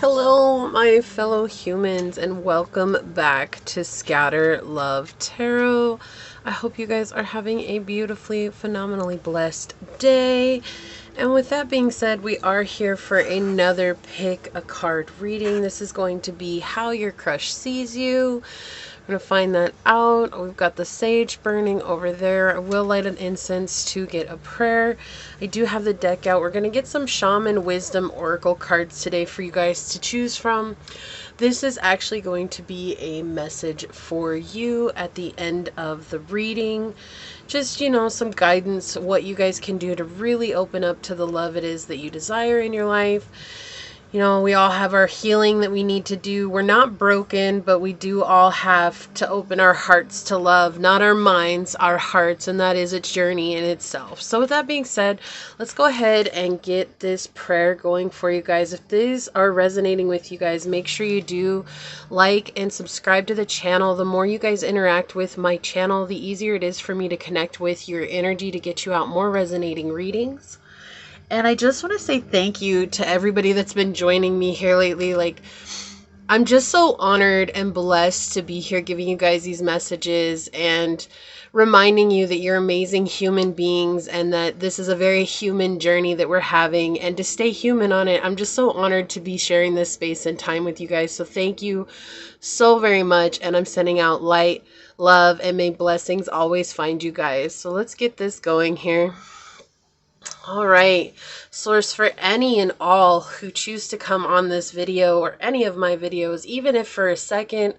Hello, my fellow humans, and welcome back to Scatter Love Tarot. I hope you guys are having a beautifully, phenomenally blessed day. And with that being said, we are here for another pick a card reading. This is going to be how your crush sees you. We're going to find that out. We've got the sage burning over there. I will light an incense to get a prayer. I do have the deck out. We're going to get some Shaman Wisdom Oracle cards today for you guys to choose from. This is actually going to be a message for you at the end of the reading. Just, you know, some guidance, what you guys can do to really open up to the love it is that you desire in your life. You know, we all have our healing that we need to do. We're not broken, but we do all have to open our hearts to love, not our minds, our hearts, and that is a journey in itself. So with that being said, let's go ahead and get this prayer going for you guys. If these are resonating with you guys, make sure you do like and subscribe to the channel. The more you guys interact with my channel, the easier it is for me to connect with your energy to get you out more resonating readings. And I just want to say thank you to everybody that's been joining me here lately. Like, I'm just so honored and blessed to be here giving you guys these messages and reminding you that you're amazing human beings and that this is a very human journey that we're having, and to stay human on it. I'm just so honored to be sharing this space and time with you guys. So thank you so very much. And I'm sending out light, love, and may blessings always find you guys. So let's get this going here. All right, source, for any and all who choose to come on this video or any of my videos, even if for a second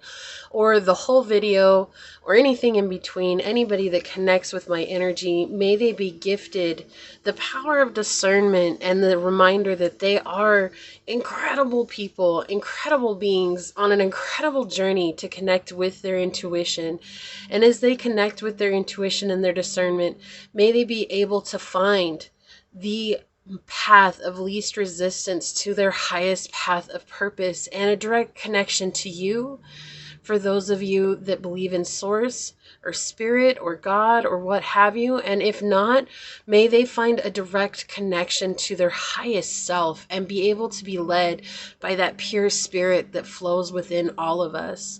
or the whole video or anything in between, anybody that connects with my energy, may they be gifted the power of discernment and the reminder that they are incredible people, incredible beings on an incredible journey to connect with their intuition. And as they connect with their intuition and their discernment, may they be able to find the path of least resistance to their highest path of purpose and a direct connection to you. For those of you that believe in source or spirit or God or what have you, and if not, may they find a direct connection to their highest self and be able to be led by that pure spirit that flows within all of us.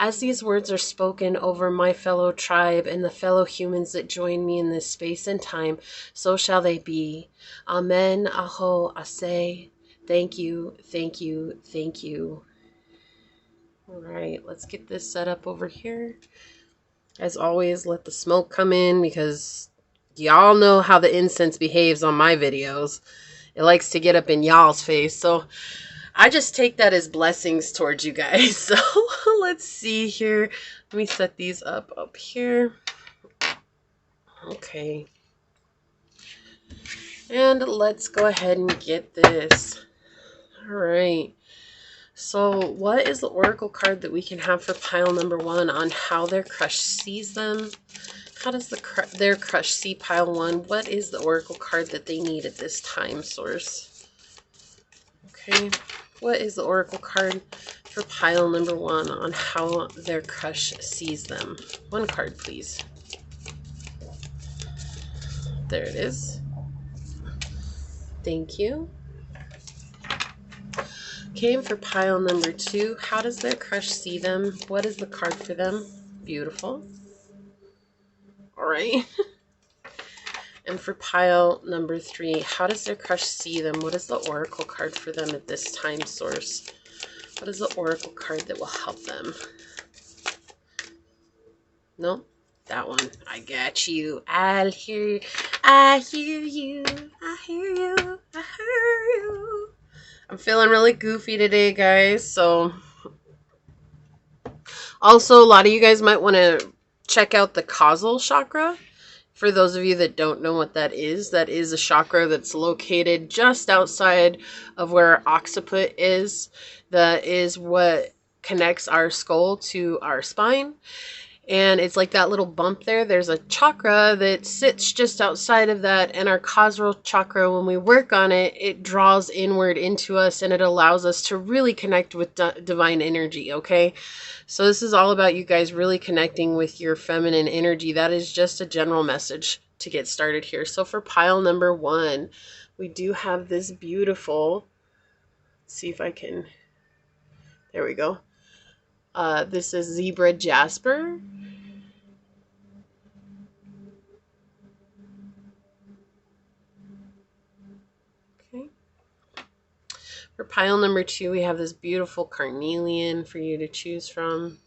As these words are spoken over my fellow tribe and the fellow humans that join me in this space and time, so shall they be. Amen, aho, aseh. Thank you, thank you, thank you. All right, let's get this set up over here. As always, let the smoke come in because y'all know how the incense behaves on my videos. It likes to get up in y'all's face, so I just take that as blessings towards you guys. So let's see here. Let me set these up here. Okay. And let's go ahead and get this. All right. So what is the oracle card that we can have for pile number 1 on how their crush sees them? How does their crush see pile 1? What is the oracle card that they need at this time, source? Okay. What is the oracle card for pile number 1 on how their crush sees them? One card, please. There it is. Thank you. Okay, for pile number 2, how does their crush see them? What is the card for them? Beautiful. All right. And for pile number 3, how does their crush see them? What is the oracle card for them at this time, source? What is the oracle card that will help them? No, that one. I got you. I hear you. I hear you. I hear you. I hear you. I'm feeling really goofy today, guys. So, also, a lot of you guys might want to check out the causal chakra. For those of you that don't know what that is a chakra that's located just outside of where our occiput is. That is what connects our skull to our spine. And it's like that little bump there. There's a chakra that sits just outside of that. And our causal chakra, when we work on it, it draws inward into us and it allows us to really connect with divine energy, okay? So this is all about you guys really connecting with your feminine energy. That is just a general message to get started here. So for pile number 1, we do have this beautiful see if I can, there we go. This is Zebra Jasper. Okay. For pile number 2, we have this beautiful carnelian for you to choose from.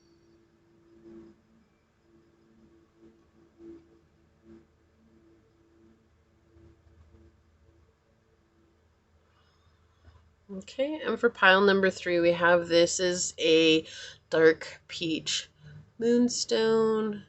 Okay, and for pile number 3, we have this is a dark peach moonstone.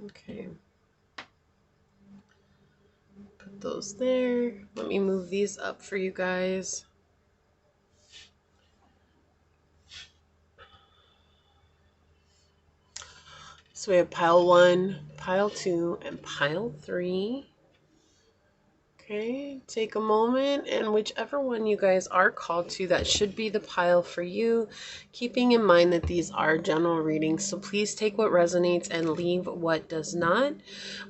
Okay. Put those there. Let me move these up for you guys. So we have pile 1, pile 2, and pile 3. Okay, take a moment, and whichever one you guys are called to, that should be the pile for you, keeping in mind that these are general readings, so please take what resonates and leave what does not.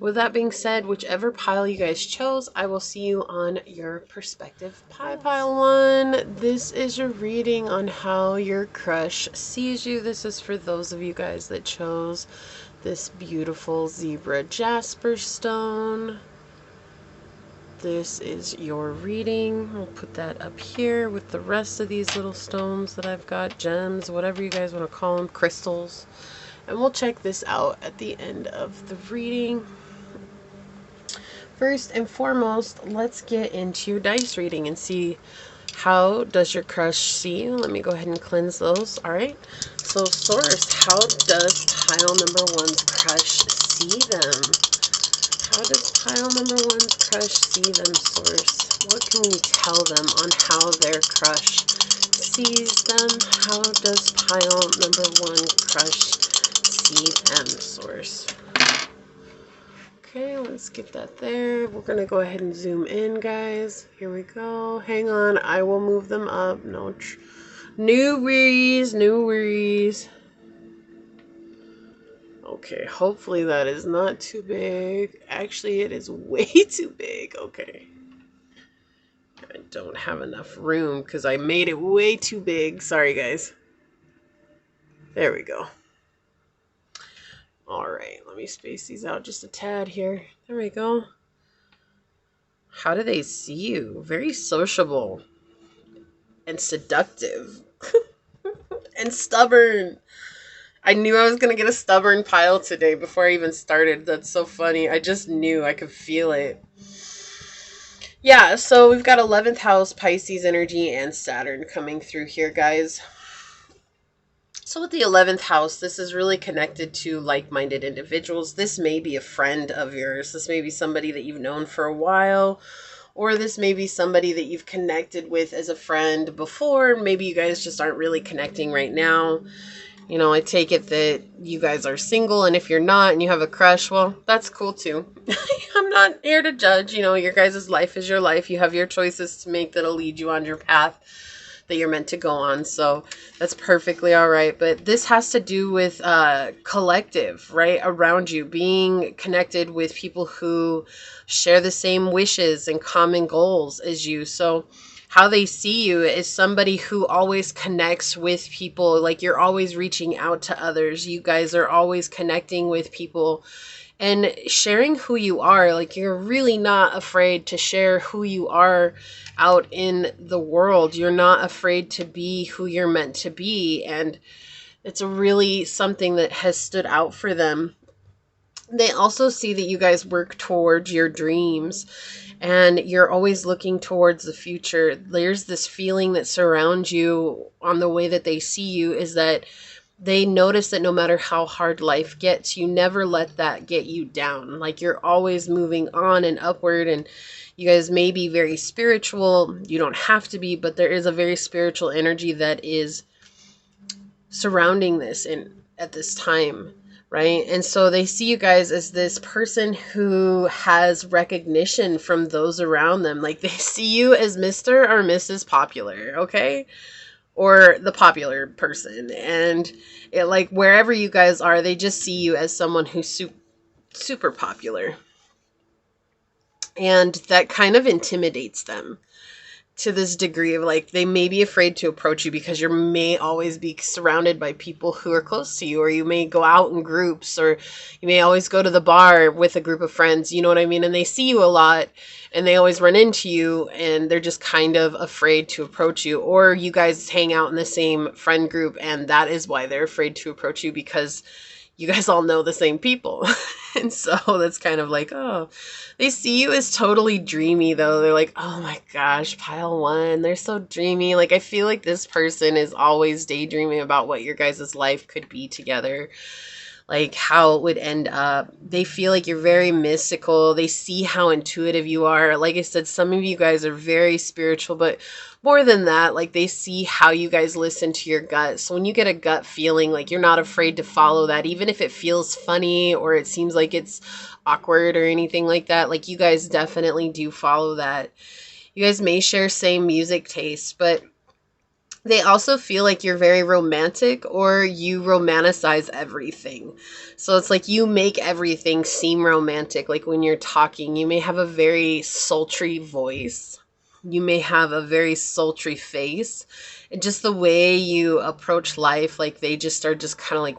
With that being said, whichever pile you guys chose, I will see you on your perspective pile. Pile 1, this is your reading on how your crush sees you. This is for those of you guys that chose this beautiful zebra jasper stone. This is your reading. I'll put that up here with the rest of these little stones that I've got, gems, whatever you guys want to call them, crystals. And we'll check this out at the end of the reading. First and foremost, let's get into your dice reading and see how does your crush see you. Let me go ahead and cleanse those. All right. So source, how does pile number 1's crush see them? How does pile number 1's crush see them, source? What can we tell them on how their crush sees them? How does pile number 1 crush see them, source? Okay, let's get that there. We're going to go ahead and zoom in, guys. Here we go. Hang on. I will move them up. No worries. No worries. Okay, hopefully that is not too big. Actually, it is way too big. Okay. I don't have enough room because I made it way too big. Sorry, guys. There we go. All right, let me space these out just a tad here. There we go. How do they see you? Very sociable and seductive and stubborn. I knew I was going to get a stubborn pile today before I even started. That's so funny. I just knew. I could feel it. Yeah, so we've got 11th house, Pisces energy, and Saturn coming through here, guys. So with the 11th house, this is really connected to like-minded individuals. This may be a friend of yours. This may be somebody that you've known for a while. Or this may be somebody that you've connected with as a friend before. Maybe you guys just aren't really connecting right now. You know, I take it that you guys are single, and if you're not and you have a crush, well, that's cool too. I'm not here to judge. You know, your guys' life is your life. You have your choices to make that'll lead you on your path that you're meant to go on. So that's perfectly all right. But this has to do with collective, right? Around you, being connected with people who share the same wishes and common goals as you. So how they see you is somebody who always connects with people. Like you're always reaching out to others. You guys are always connecting with people and sharing who you are. Like you're really not afraid to share who you are out in the world. You're not afraid to be who you're meant to be. And it's really something that has stood out for them. They also see that you guys work towards your dreams and you're always looking towards the future. There's this feeling that surrounds you on the way that they see you is that they notice that no matter how hard life gets, you never let that get you down. Like you're always moving on and upward, and you guys may be very spiritual. You don't have to be, but there is a very spiritual energy that is surrounding this at this time, right? And so they see you guys as this person who has recognition from those around them. Like they see you as Mr. or Mrs. Popular, okay? Or the popular person. And it, like, wherever you guys are, they just see you as someone who's super popular. And that kind of intimidates them to this degree of, like, they may be afraid to approach you because you may always be surrounded by people who are close to you, or you may go out in groups, or you may always go to the bar with a group of friends, you know what I mean? And they see you a lot and they always run into you and they're just kind of afraid to approach you. Or you guys hang out in the same friend group and that is why they're afraid to approach you, because you guys all know the same people. And so that's kind of like, oh, they see you as totally dreamy though. They're like, oh my gosh, pile one, they're so dreamy. Like, I feel like this person is always daydreaming about what your guys' life could be together, like how it would end up. They feel like you're very mystical. They see how intuitive you are. Like I said, some of you guys are very spiritual, but more than that, like they see how you guys listen to your gut. So when you get a gut feeling, like you're not afraid to follow that, even if it feels funny or it seems like it's awkward or anything like that. Like you guys definitely do follow that. You guys may share same music tastes, but they also feel like you're very romantic, or you romanticize everything. So it's like you make everything seem romantic. Like when you're talking, you may have a very sultry voice. You may have a very sultry face. And just the way you approach life, like they just are just kind of like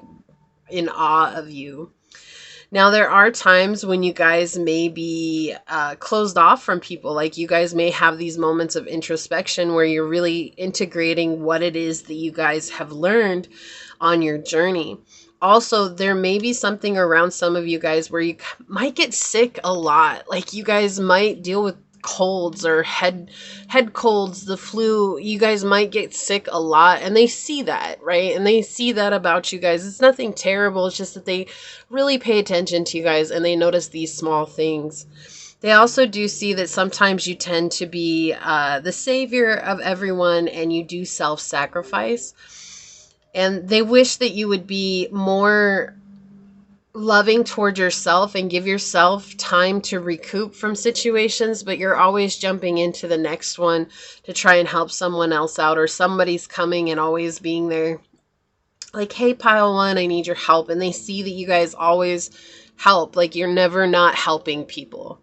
in awe of you. Now, there are times when you guys may be closed off from people. Like you guys may have these moments of introspection where you're really integrating what it is that you guys have learned on your journey. Also, there may be something around some of you guys where you might get sick a lot. Like you guys might deal with colds or head colds, the flu. You guys might get sick a lot, and they see that, right? And they see that about you guys. It's nothing terrible. It's just that they really pay attention to you guys and they notice these small things. They also do see that sometimes you tend to be the savior of everyone, and you do self-sacrifice. And they wish that you would be more loving toward yourself and give yourself time to recoup from situations, but you're always jumping into the next one to try and help someone else out, or somebody's coming and always being there. Like, hey, pile one, I need your help. And they see that you guys always help. Like you're never not helping people.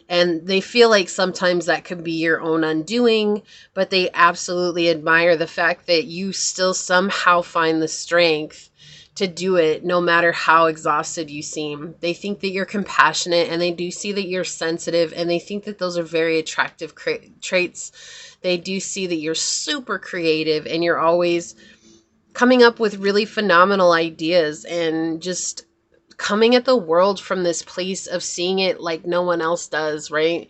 And they feel like sometimes that could be your own undoing, but they absolutely admire the fact that you still somehow find the strength to do it no matter how exhausted you seem. They think that you're compassionate, and they do see that you're sensitive, and they think that those are very attractive traits. They do see that you're super creative and you're always coming up with really phenomenal ideas and just coming at the world from this place of seeing it like no one else does, right?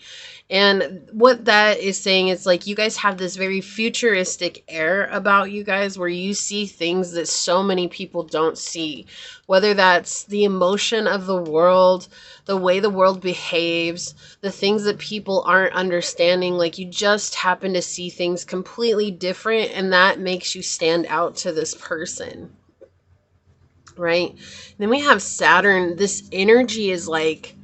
And what that is saying is like you guys have this very futuristic air about you guys where you see things that so many people don't see, whether that's the emotion of the world, the way the world behaves, the things that people aren't understanding. Like you just happen to see things completely different, and that makes you stand out to this person. Right? And then we have Saturn. This energy is like,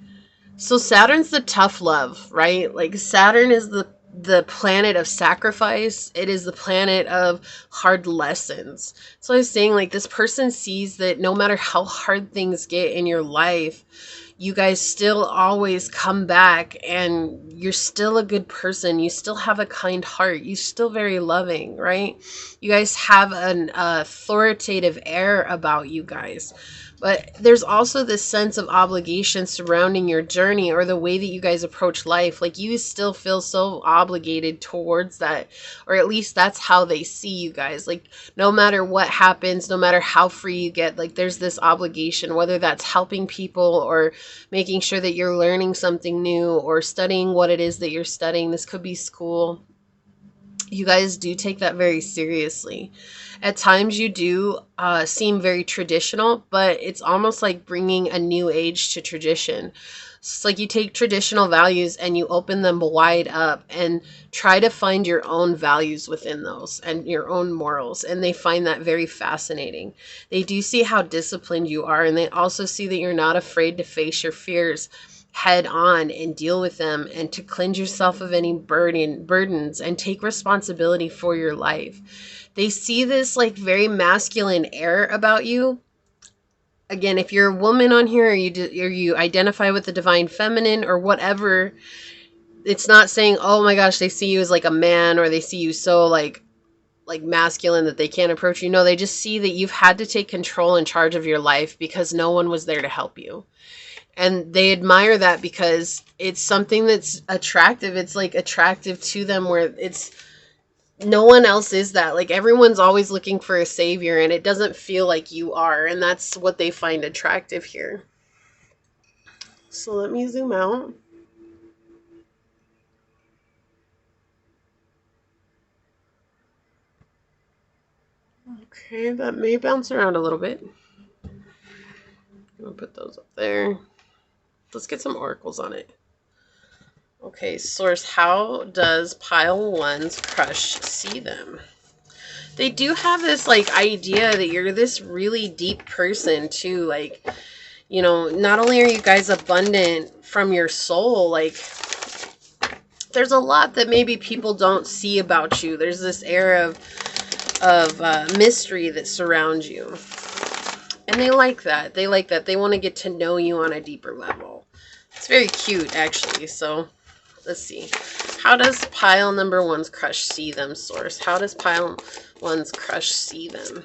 so Saturn's the tough love, right? Like Saturn is the planet of sacrifice. It is the planet of hard lessons. So I was saying, like, this person sees that no matter how hard things get in your life, you guys still always come back and you're still a good person. You still have a kind heart. You're still very loving, right? You guys have an authoritative air about you guys. But there's also this sense of obligation surrounding your journey, or the way that you guys approach life. Like you still feel so obligated towards that, or at least that's how they see you guys. Like no matter what happens, no matter how free you get, like there's this obligation, whether that's helping people or making sure that you're learning something new or studying what it is that you're studying. This could be school. You guys do take that very seriously. At times you do seem very traditional, but it's almost like bringing a new age to tradition. It's like you take traditional values and you open them wide up and try to find your own values within those and your own morals. And they find that very fascinating. They do see how disciplined you are, and they also see that you're not afraid to face your fears head on and deal with them, and to cleanse yourself of any burdens and take responsibility for your life. They see this like very masculine air about you. Again, if you're a woman on here, or you identify with the divine feminine or whatever, it's not saying, oh my gosh, they see you as like a man, or they see you so like masculine that they can't approach you. No, they just see that you've had to take control and charge of your life because no one was there to help you. And they admire that because it's something that's attractive. It's like attractive to them, where it's no one else is that. Like everyone's always looking for a savior, and it doesn't feel like you are. And that's what they find attractive here. So let me zoom out. Okay, that may bounce around a little bit. I'm gonna put those up there. Let's get some oracles on it. Okay, source, how does pile one's crush see them? They do have this like idea that you're this really deep person too. Like, you know, not only are you guys abundant from your soul, like there's a lot that maybe people don't see about you. There's this air of mystery that surrounds you. And they like that. They like that. They want to get to know you on a deeper level. It's very cute, actually. So, let's see. How does pile number one's crush see them, source? How does pile one's crush see them?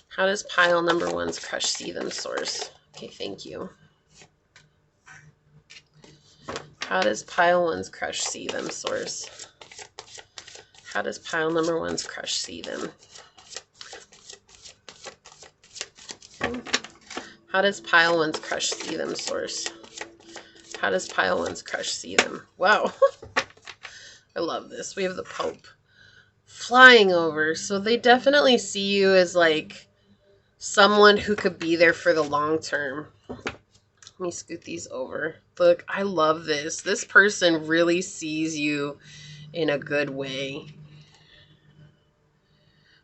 How does pile number one's crush see them, source? Okay, thank you. How does pile one's crush see them, source? How does pile number one's crush see them? How does pile one's crush see them, source? How does pile one's crush see them? Wow. I love this. We have the Pope flying over. So they definitely see you as like someone who could be there for the long term. Let me scoot these over. Look, I love this. This person really sees you in a good way.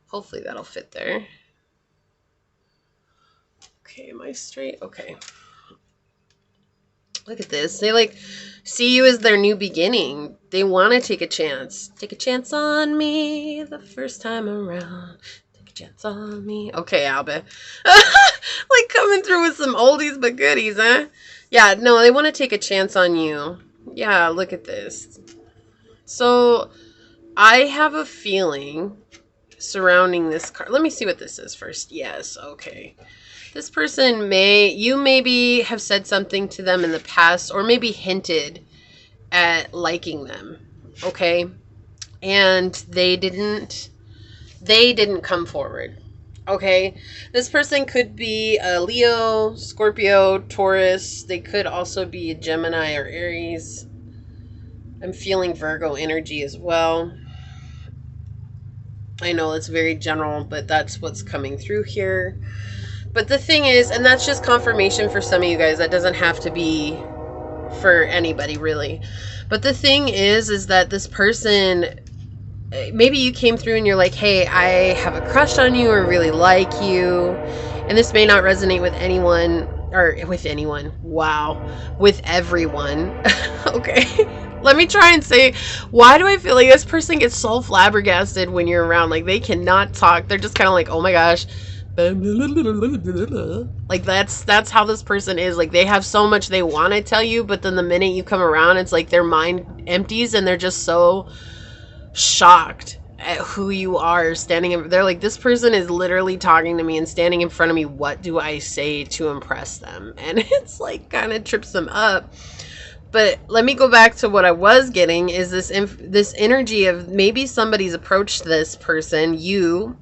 Hopefully that'll fit there. Okay, am I straight? Okay. Look at this. They like see you as their new beginning. They want to take a chance. Take a chance on me the first time around. Take a chance on me. Okay, Albert. Like coming through with some oldies but goodies, huh? Yeah, no, they want to take a chance on you. Yeah, look at this. So, I have a feeling surrounding this card. Let me see what this is first. Yes, okay. This person you maybe have said something to them in the past, or maybe hinted at liking them, okay? And they didn't come forward, okay? This person could be a Leo, Scorpio, Taurus. They could also be a Gemini or Aries. I'm feeling Virgo energy as well. I know it's very general, but that's what's coming through here. But the thing is, and that's just confirmation for some of you guys, that doesn't have to be for anybody really. But the thing is that this person, maybe you came through and you're like, hey, I have a crush on you or really like you. And this may not resonate with anyone, or with anyone. Wow. With everyone. Okay. Let me try and say, why do I feel like this person gets so flabbergasted when you're around? Like they cannot talk. They're just kind of like, oh my gosh. Like that's how this person is. Like they have so much they want to tell you, but then the minute you come around, it's like their mind empties and they're just so shocked at who you are standing in. They're like, this person is literally talking to me and standing in front of me. What do I say to impress them? And it's like kind of trips them up. But let me go back to what I was getting is this energy of maybe somebody's approached this person. You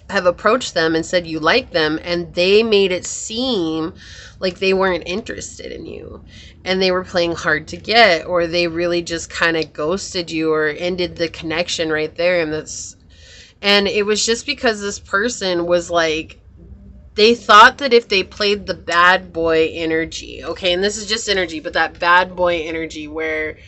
have approached them and said you like them, and they made it seem like they weren't interested in you and they were playing hard to get, or they really just kind of ghosted you or ended the connection right there. And it was just because this person was like, they thought that if they played the bad boy energy, okay, and this is just energy, but that bad boy energy where,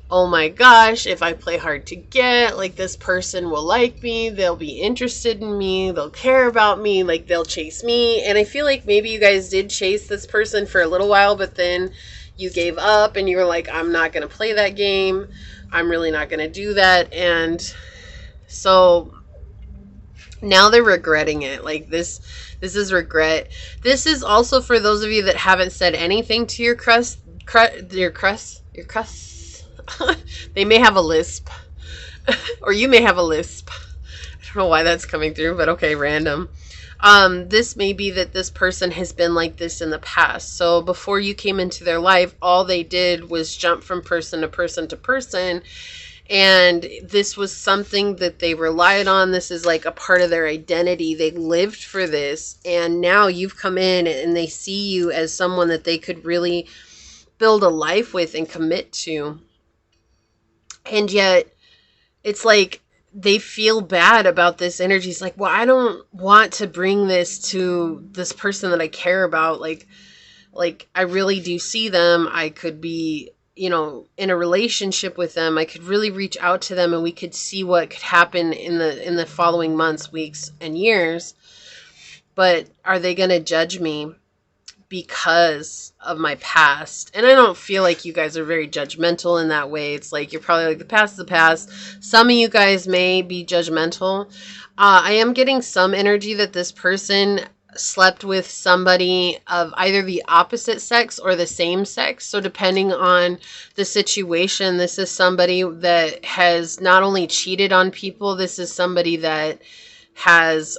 oh my gosh, if I play hard to get, like this person will like me, they'll be interested in me, they'll care about me, like they'll chase me. And I feel like maybe you guys did chase this person for a little while, but then you gave up and you were like, I'm not going to play that game. I'm really not going to do that. And so now they're regretting it. Like this is regret. This is also for those of you that haven't said anything to your crust. They may have a lisp, or you may have a lisp. I don't know why that's coming through, but okay, random. This may be that this person has been like this in the past. So before you came into their life, all they did was jump from person to person to person. And this was something that they relied on. This is like a part of their identity. They lived for this. And now you've come in and they see you as someone that they could really build a life with and commit to. And yet it's like they feel bad about this energy. It's like, well, I don't want to bring this to this person that I care about. Like I really do see them. I could be, you know, in a relationship with them. I could really reach out to them and we could see what could happen in the following months, weeks, and years. But are they going to judge me because of my past? And I don't feel like you guys are very judgmental in that way. It's like you're probably like, the past is the past. Some of you guys may be judgmental. I am getting some energy that this person slept with somebody of either the opposite sex or the same sex. So depending on the situation, this is somebody that has not only cheated on people, this is somebody that has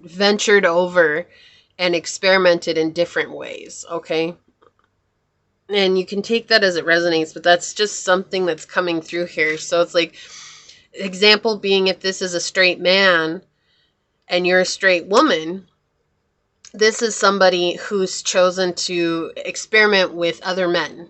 ventured over and experimented in different ways, okay? And you can take that as it resonates, but that's just something that's coming through here. So it's like, example being, if this is a straight man and you're a straight woman, this is somebody who's chosen to experiment with other men,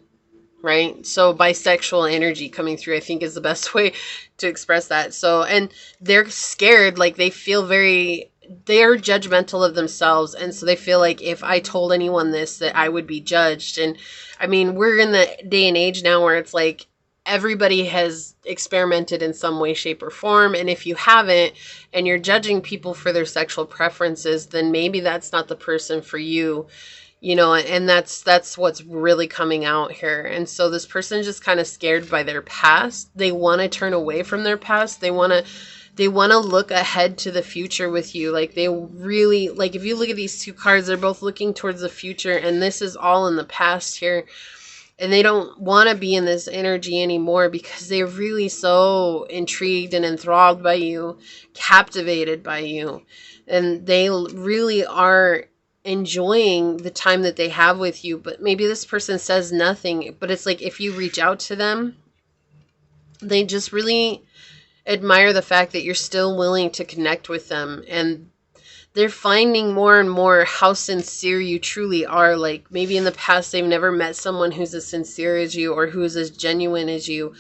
right? So bisexual energy coming through, I think, is the best way to express that. So, and they're scared, like they feel they're judgmental of themselves. And so they feel like if I told anyone this, that I would be judged. And I mean, we're in the day and age now where it's like everybody has experimented in some way, shape, or form. And if you haven't, and you're judging people for their sexual preferences, then maybe that's not the person for you. You know, and that's what's really coming out here. And so this person is just kind of scared by their past. They want to turn away from their past. They want to look ahead to the future with you. Like they really, like if you look at these two cards, they're both looking towards the future, and this is all in the past here. And they don't want to be in this energy anymore because they're really so intrigued and enthralled by you, captivated by you. And they really are enjoying the time that they have with you. But maybe this person says nothing, but it's like if you reach out to them, they just really admire the fact that you're still willing to connect with them. And they're finding more and more how sincere you truly are. Like maybe in the past they've never met someone who's as sincere as you or who's as genuine as you.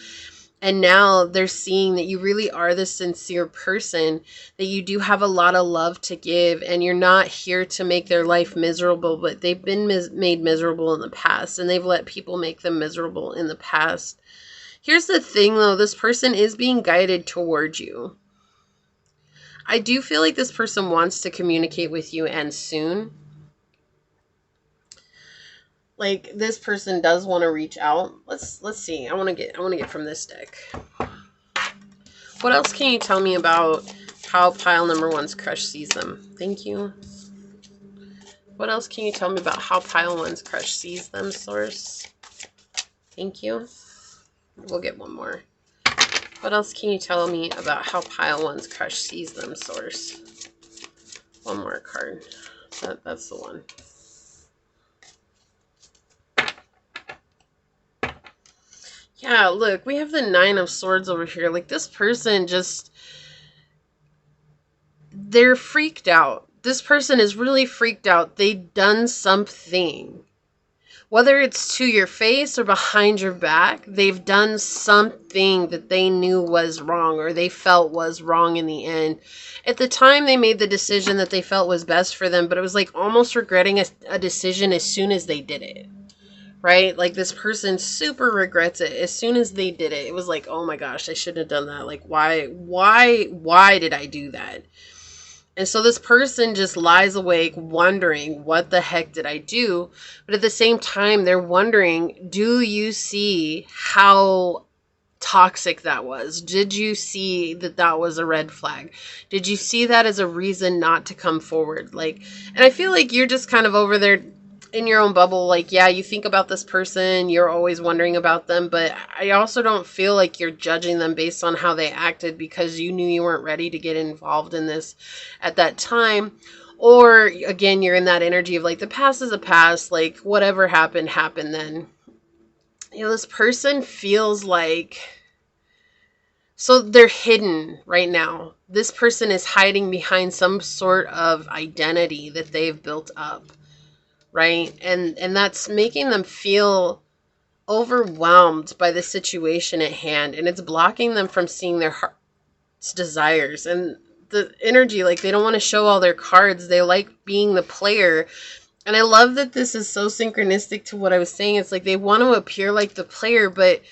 And now they're seeing that you really are this sincere person, that you do have a lot of love to give, and you're not here to make their life miserable, but they've been made miserable in the past, and they've let people make them miserable in the past. Here's the thing though, this person is being guided towards you. I do feel like this person wants to communicate with you, and soon. Like this person does want to reach out. Let's see. I want to get from this deck. What else can you tell me about how pile number one's crush sees them? Thank you. What else can you tell me about how pile one's crush sees them, source? Thank you. We'll get one more. What else can you tell me about how pile one's crush sees them, source? One more card. That's the one. Yeah, look, we have the Nine of Swords over here. Like this person just, they're freaked out. This person is really freaked out. They've done something. Whether it's to your face or behind your back, they've done something that they knew was wrong or they felt was wrong in the end. At the time, they made the decision that they felt was best for them, but it was like almost regretting a decision as soon as they did it. Right? Like this person super regrets it as soon as they did it. It was like, oh my gosh, I shouldn't have done that. Like, why did I do that? And so this person just lies awake wondering, what the heck did I do? But at the same time, they're wondering, do you see how toxic that was? Did you see that that was a red flag? Did you see that as a reason not to come forward? Like, and I feel like you're just kind of over there in your own bubble. Like, yeah, you think about this person, you're always wondering about them, but I also don't feel like you're judging them based on how they acted because you knew you weren't ready to get involved in this at that time. Or again, you're in that energy of like, the past is a past, like whatever happened then. You know, this person feels like, so they're hidden right now. This person is hiding behind some sort of identity that they've built up. Right? And that's making them feel overwhelmed by the situation at hand. And it's blocking them from seeing their heart's desires. And the energy, like they don't want to show all their cards. They like being the player. And I love that this is so synchronistic to what I was saying. It's like they want to appear like the player, but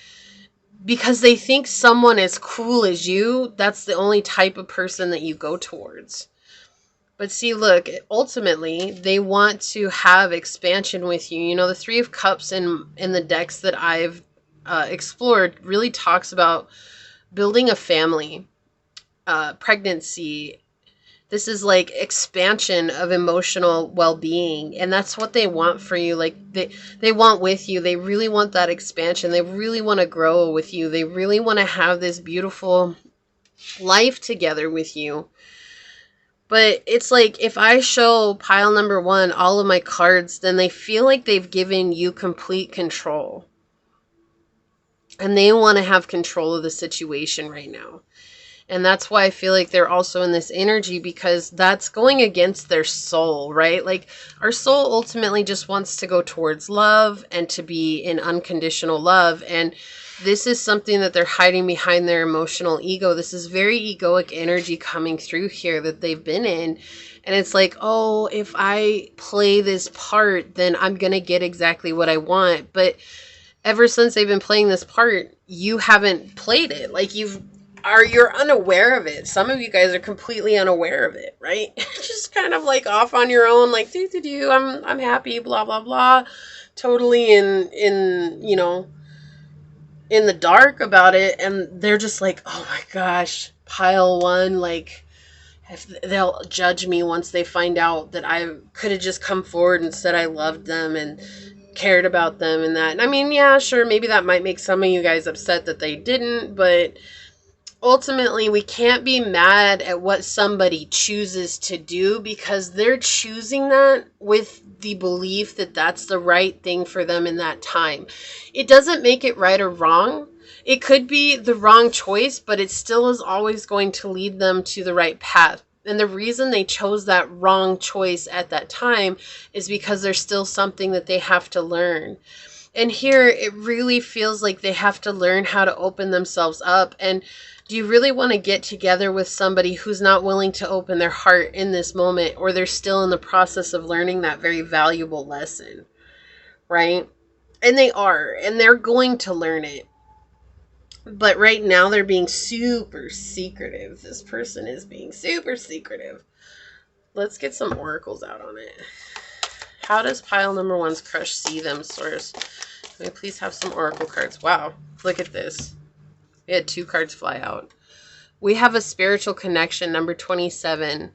because they think someone as cool as you, that's the only type of person that you go towards. But see, look, ultimately, they want to have expansion with you. You know, the Three of Cups in the decks that I've explored really talks about building a family, pregnancy. This is like expansion of emotional well-being. And that's what they want for you. Like they want with you. They really want that expansion. They really want to grow with you. They really want to have this beautiful life together with you. But it's like, if I show pile number one all of my cards, then they feel like they've given you complete control. And they want to have control of the situation right now. And that's why I feel like they're also in this energy, because that's going against their soul, right? Like our soul ultimately just wants to go towards love and to be in unconditional love. And this is something that they're hiding behind their emotional ego. This is very egoic energy coming through here that they've been in. And it's like, oh, if I play this part, then I'm going to get exactly what I want. But ever since they've been playing this part, you haven't played it. Like you're unaware of it. Some of you guys are completely unaware of it, right? Just kind of like off on your own, like I'm happy, blah blah blah, totally in you know, in the dark about it. And they're just like, oh my gosh, pile one, like if they'll judge me once they find out that I could have just come forward and said I loved them and cared about them and that. And I mean, yeah, sure, maybe that might make some of you guys upset that they didn't, but ultimately, we can't be mad at what somebody chooses to do, because they're choosing that with the belief that that's the right thing for them in that time. It doesn't make it right or wrong. It could be the wrong choice, but it still is always going to lead them to the right path. And the reason they chose that wrong choice at that time is because there's still something that they have to learn. And here, it really feels like they have to learn how to open themselves up. And do you really want to get together with somebody who's not willing to open their heart in this moment, or they're still in the process of learning that very valuable lesson, right? And they are, and they're going to learn it. But right now they're being super secretive. This person is being super secretive. Let's get some oracles out on it. How does pile number one's crush see them, source? May I please have some oracle cards? Wow, look at this. We had 2 cards fly out. We have a spiritual connection, number 27.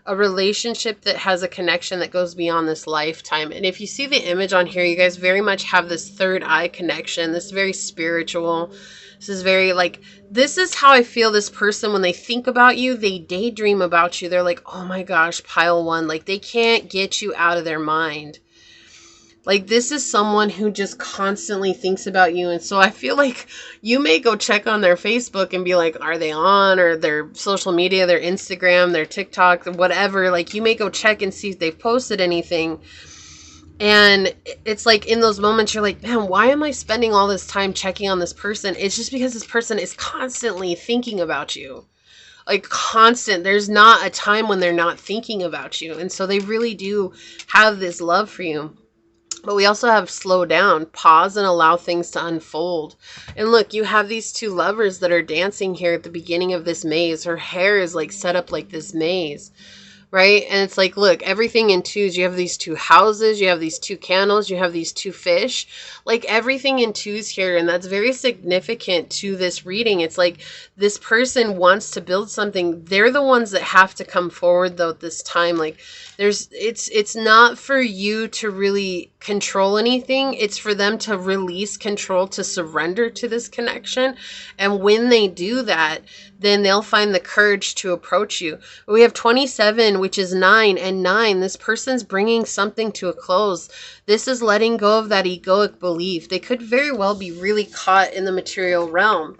A relationship that has a connection that goes beyond this lifetime. And if you see the image on here, you guys very much have this third eye connection. This is very spiritual. This is very like, this is how I feel this person, when they think about you, they daydream about you. They're like, oh my gosh, pile one. Like they can't get you out of their mind. Like this is someone who just constantly thinks about you. And so I feel like you may go check on their Facebook and be like, are they on? Or their social media, their Instagram, their TikTok, whatever. Like you may go check and see if they've posted anything. And it's like in those moments, you're like, man, why am I spending all this time checking on this person? It's just because this person is constantly thinking about you. Like constant. There's not a time when they're not thinking about you. And so they really do have this love for you. But we also have slow down, pause, and allow things to unfold. And look, you have these two lovers that are dancing here at the beginning of this maze. Her hair is like set up like this maze. Right? And it's like, look, everything in twos. You have these two houses, you have these two candles, you have these two fish, like everything in twos here. And that's very significant to this reading. It's like this person wants to build something. They're the ones that have to come forward though at this time. Like it's not for you to really control anything. It's for them to release control, to surrender to this connection. And when they do that, then they'll find the courage to approach you. We have 27, which is 9, and 9. This person's bringing something to a close. This is letting go of that egoic belief. They could very well be really caught in the material realm,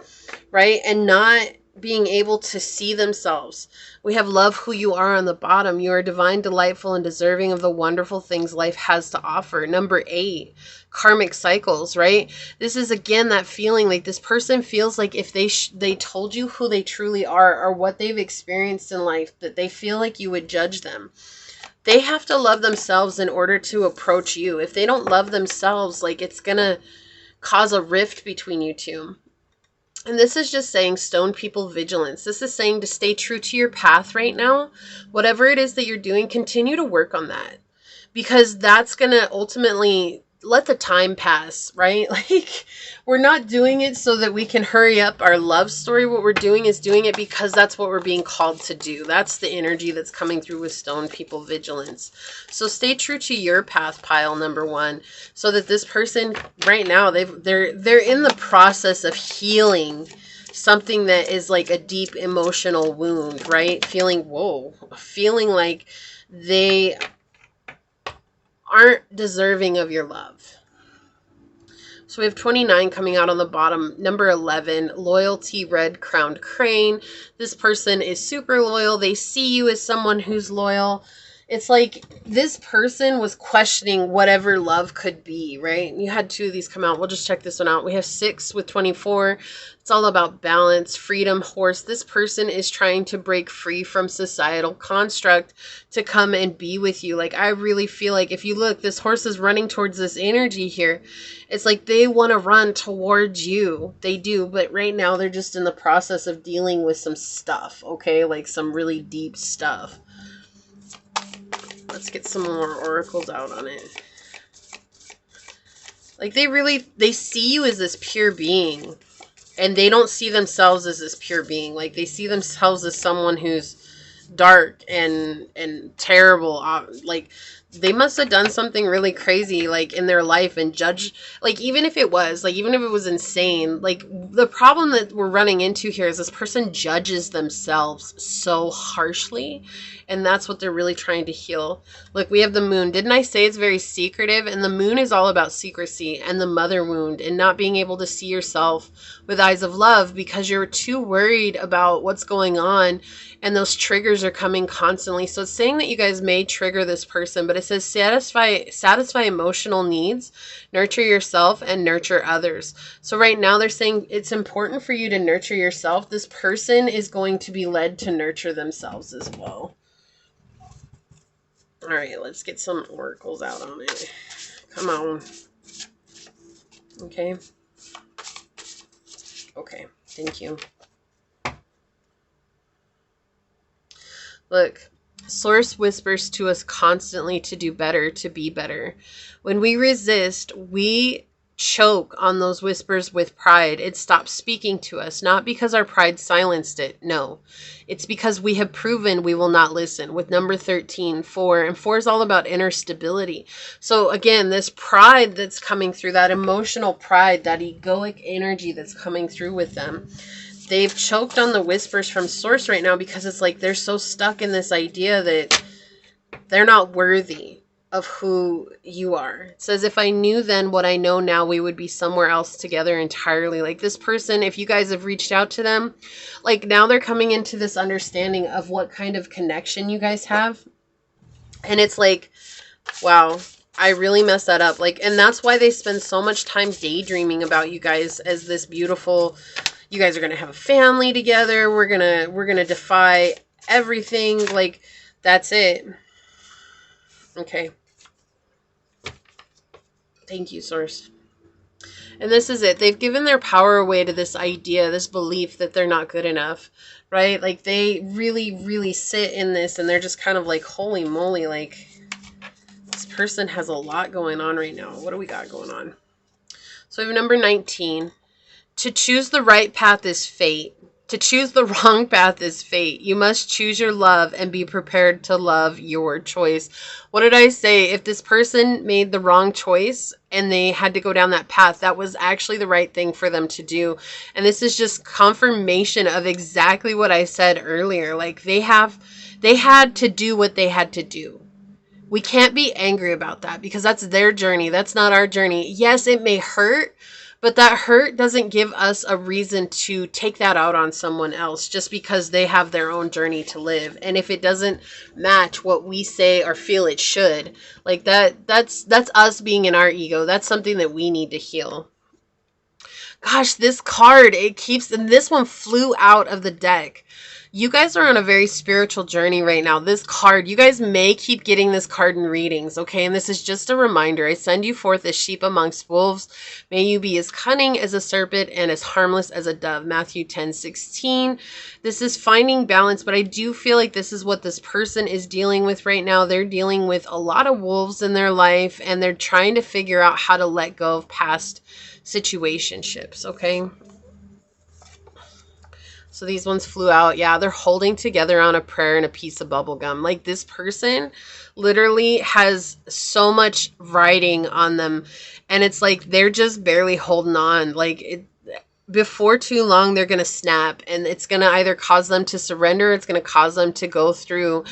right? And not being able to see themselves. We have love who you are on the bottom. You are divine, delightful, and deserving of the wonderful things life has to offer. Number 8, karmic cycles, right? This is again that feeling like this person feels like if they told you who they truly are or what they've experienced in life, that they feel like you would judge them. They have to love themselves in order to approach you. If they don't love themselves, like it's gonna cause a rift between you two. And this is just saying stone people vigilance. This is saying to stay true to your path right now. Whatever it is that you're doing, continue to work on that. Because that's going to ultimately let the time pass, right? Like we're not doing it so that we can hurry up our love story. What we're doing is doing it because that's what we're being called to do. That's the energy that's coming through with stone people vigilance. So stay true to your path, pile number 1, so that this person right now, they're in the process of healing something that is like a deep emotional wound, right? Feeling like they aren't deserving of your love. So we have 29 coming out on the bottom. Number 11, loyalty, red crowned crane. This person is super loyal. They see you as someone who's loyal. It's like this person was questioning whatever love could be, right? You had 2 of these come out. We'll just check this one out. We have 6 with 24. It's all about balance, freedom, horse. This person is trying to break free from societal construct to come and be with you. Like, I really feel like if you look, this horse is running towards this energy here. It's like they want to run towards you. They do, but right now they're just in the process of dealing with some stuff, okay? Like some really deep stuff. Let's get some more oracles out on it. Like they see you as this pure being. And they don't see themselves as this pure being. Like they see themselves as someone who's dark and terrible. Like they must have done something really crazy like in their life and judge, like even if it was insane, like the problem that we're running into here is this person judges themselves so harshly, and that's what they're really trying to heal. Look, we have the moon. Didn't I say it's very secretive? And the moon is all about secrecy and the mother wound and not being able to see yourself with eyes of love because you're too worried about what's going on, and those triggers are coming constantly. So it's saying that you guys may trigger this person, but it says satisfy emotional needs, nurture yourself, and nurture others. So right now they're saying it's important for you to nurture yourself. This person is going to be led to nurture themselves as well. All right, let's get some oracles out on it. Come on. Okay. Okay, thank you. Look, Source whispers to us constantly to do better, to be better. When we resist, we choke on those whispers with pride. It stops speaking to us, not because our pride silenced it. No, it's because we have proven we will not listen. With number 13, 4, and 4 is all about inner stability. So again, this pride that's coming through, that emotional pride, that egoic energy that's coming through with them. They've choked on the whispers from Source right now because it's like they're so stuck in this idea that they're not worthy of who you are. It says, if I knew then what I know now, we would be somewhere else together entirely. Like this person, if you guys have reached out to them, like now they're coming into this understanding of what kind of connection you guys have. And it's like, wow, I really messed that up. Like, and that's why they spend so much time daydreaming about you guys as this beautiful, you guys are going to have a family together. We're going to defy everything. Like, that's it. Okay. Thank you, Source. And this is it. They've given their power away to this idea, this belief that they're not good enough, right? Like, they really, really sit in this and they're just kind of like, holy moly, like, this person has a lot going on right now. What do we got going on? So we have number 19. To choose the right path is fate. To choose the wrong path is fate. You must choose your love and be prepared to love your choice. What did I say? If this person made the wrong choice and they had to go down that path, that was actually the right thing for them to do. And this is just confirmation of exactly what I said earlier. Like, they had to do what they had to do. We can't be angry about that because that's their journey. That's not our journey. Yes, it may hurt, but that hurt doesn't give us a reason to take that out on someone else just because they have their own journey to live. And if it doesn't match what we say or feel it should, like that's us being in our ego. That's something that we need to heal. Gosh, this card, and this one flew out of the deck. You guys are on a very spiritual journey right now. This card, you guys may keep getting this card in readings, okay? And this is just a reminder. I send you forth as sheep amongst wolves. May you be as cunning as a serpent and as harmless as a dove. Matthew 10:16. This is finding balance, but I do feel like this is what this person is dealing with right now. They're dealing with a lot of wolves in their life, and they're trying to figure out how to let go of past situationships, okay? So these ones flew out. Yeah, they're holding together on a prayer and a piece of bubble gum. Like, this person literally has so much writing on them. And it's like they're just barely holding on. Like, before too long, they're going to snap. And it's going to either cause them to surrender. It's going to cause them to go through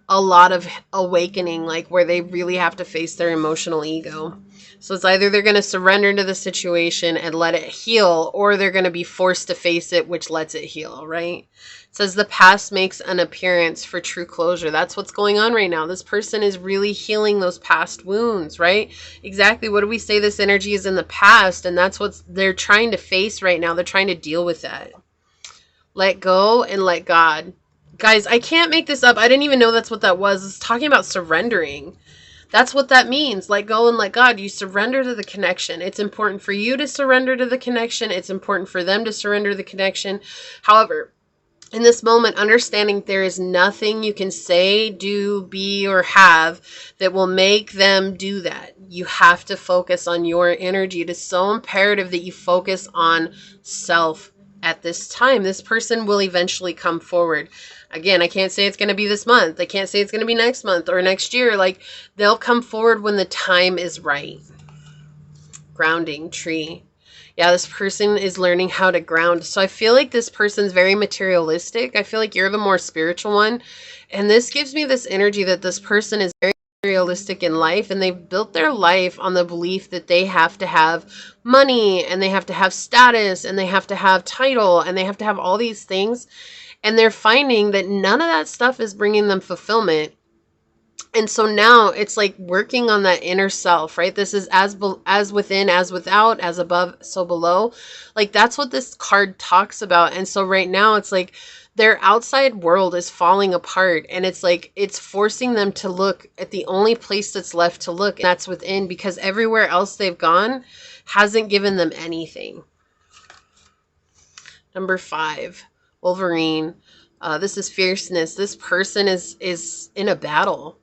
a lot of awakening, like where they really have to face their emotional ego. So it's either they're going to surrender to the situation and let it heal, or they're going to be forced to face it, which lets it heal, right? It says the past makes an appearance for true closure. That's what's going on right now. This person is really healing those past wounds, right? Exactly. What do we say? This energy is in the past, and that's what they're trying to face right now. They're trying to deal with that. Let go and let God. Guys, I can't make this up. I didn't even know that's what that was. It's talking about surrendering. That's what that means. Let go and let God. You surrender to the connection. It's important for you to surrender to the connection. It's important for them to surrender to the connection. However, in this moment, understanding there is nothing you can say, do, be, or have that will make them do that. You have to focus on your energy. It is so imperative that you focus on self at this time. This person will eventually come forward. Again, I can't say it's going to be this month. I can't say it's going to be next month or next year. Like, they'll come forward when the time is right. Grounding, tree. Yeah, this person is learning how to ground. So I feel like this person's very materialistic. I feel like you're the more spiritual one. And this gives me this energy that this person is very materialistic in life, and they've built their life on the belief that they have to have money, and they have to have status, and they have to have title, and they have to have all these things. And they're finding that none of that stuff is bringing them fulfillment. And so now it's like working on that inner self, right? This is as within, as without, as above, so below. Like, that's what this card talks about. And so right now it's like their outside world is falling apart. And it's like it's forcing them to look at the only place that's left to look, and that's within, because everywhere else they've gone hasn't given them anything. Number 5. Wolverine. This is fierceness. This person is in a battle.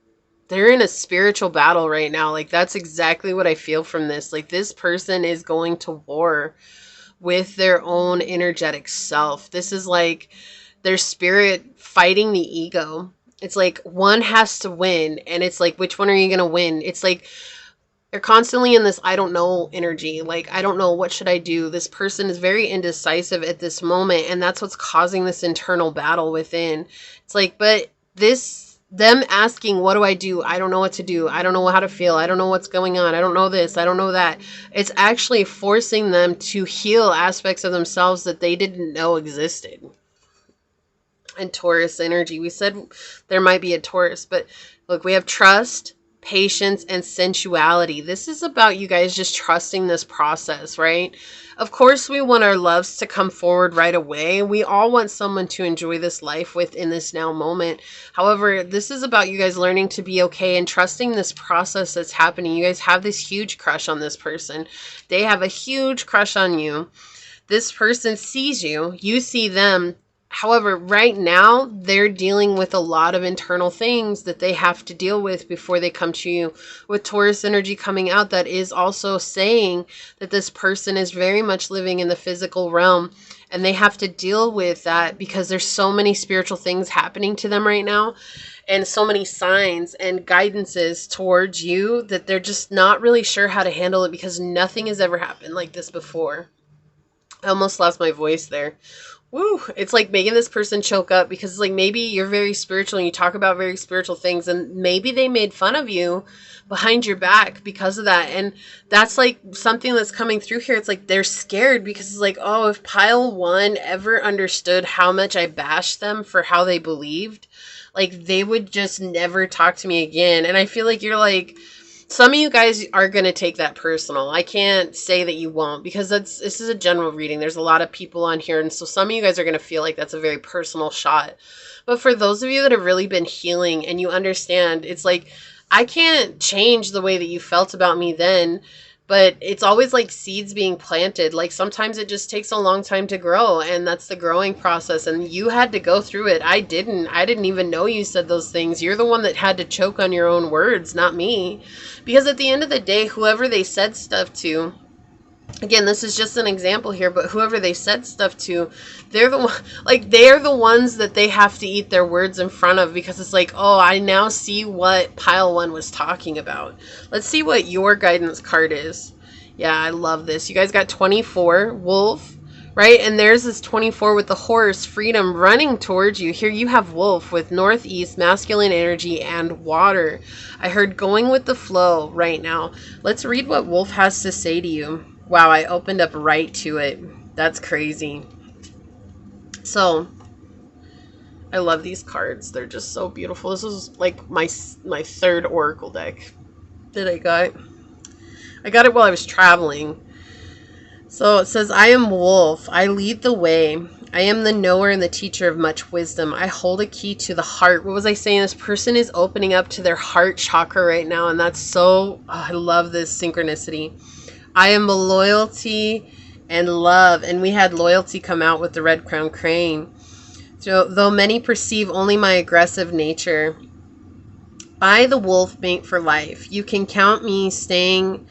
They're in a spiritual battle right now. Like, that's exactly what I feel from this. Like, this person is going to war with their own energetic self. This is like their spirit fighting the ego. It's like one has to win, and it's like, which one are you going to win? It's like they're constantly in this I don't know energy. Like, I don't know, what should I do? This person is very indecisive at this moment, and that's what's causing this internal battle within. It's like, but them asking, what do? I don't know what to do. I don't know how to feel. I don't know what's going on. I don't know this. I don't know that. It's actually forcing them to heal aspects of themselves that they didn't know existed. And Taurus energy. We said there might be a Taurus, but look, we have trust, patience, and sensuality. This is about you guys just trusting this process, right? Of course, we want our loves to come forward right away. We all want someone to enjoy this life with in this now moment. However, this is about you guys learning to be okay and trusting this process that's happening. You guys have this huge crush on this person. They have a huge crush on you. This person sees you. You see them. However, right now, they're dealing with a lot of internal things that they have to deal with before they come to you. With Taurus energy coming out, that is also saying that this person is very much living in the physical realm. And they have to deal with that because there's so many spiritual things happening to them right now. And so many signs and guidances towards you that they're just not really sure how to handle it because nothing has ever happened like this before. I almost lost my voice there. Woo, it's like making this person choke up because it's like maybe you're very spiritual and you talk about very spiritual things and maybe they made fun of you behind your back because of that. And that's like something that's coming through here. It's like they're scared because it's like, oh, if pile one ever understood how much I bashed them for how they believed, like they would just never talk to me again. And I feel like you're like, some of you guys are going to take that personal. I can't say that you won't because this is a general reading. There's a lot of people on here. And so some of you guys are going to feel like that's a very personal shot. But for those of you that have really been healing and you understand, it's like, I can't change the way that you felt about me then. But it's always like seeds being planted. Like sometimes it just takes a long time to grow. And that's the growing process. And you had to go through it. I didn't even know you said those things. You're the one that had to choke on your own words, not me. Because at the end of the day, whoever they said stuff to, again, this is just an example here, but whoever they said stuff to, they're the ones that they have to eat their words in front of because it's like, oh, I now see what pile one was talking about. Let's see what your guidance card is. Yeah, I love this. You guys got 24, wolf, right? And theirs is 24 with the horse, freedom, running towards you. Here you have wolf with northeast, masculine energy, and water. I heard going with the flow right now. Let's read what wolf has to say to you. Wow, I opened up right to it. That's crazy. So, I love these cards. They're just so beautiful. This is like my third oracle deck that I got. I got it while I was traveling. So it says, I am wolf. I lead the way. I am the knower and the teacher of much wisdom. I hold a key to the heart. What was I saying? This person is opening up to their heart chakra right now. And that's so, I love this synchronicity. I am a loyalty and love. And we had loyalty come out with the red crown crane. So, though many perceive only my aggressive nature, I, the wolf, mate for life. You can count my staying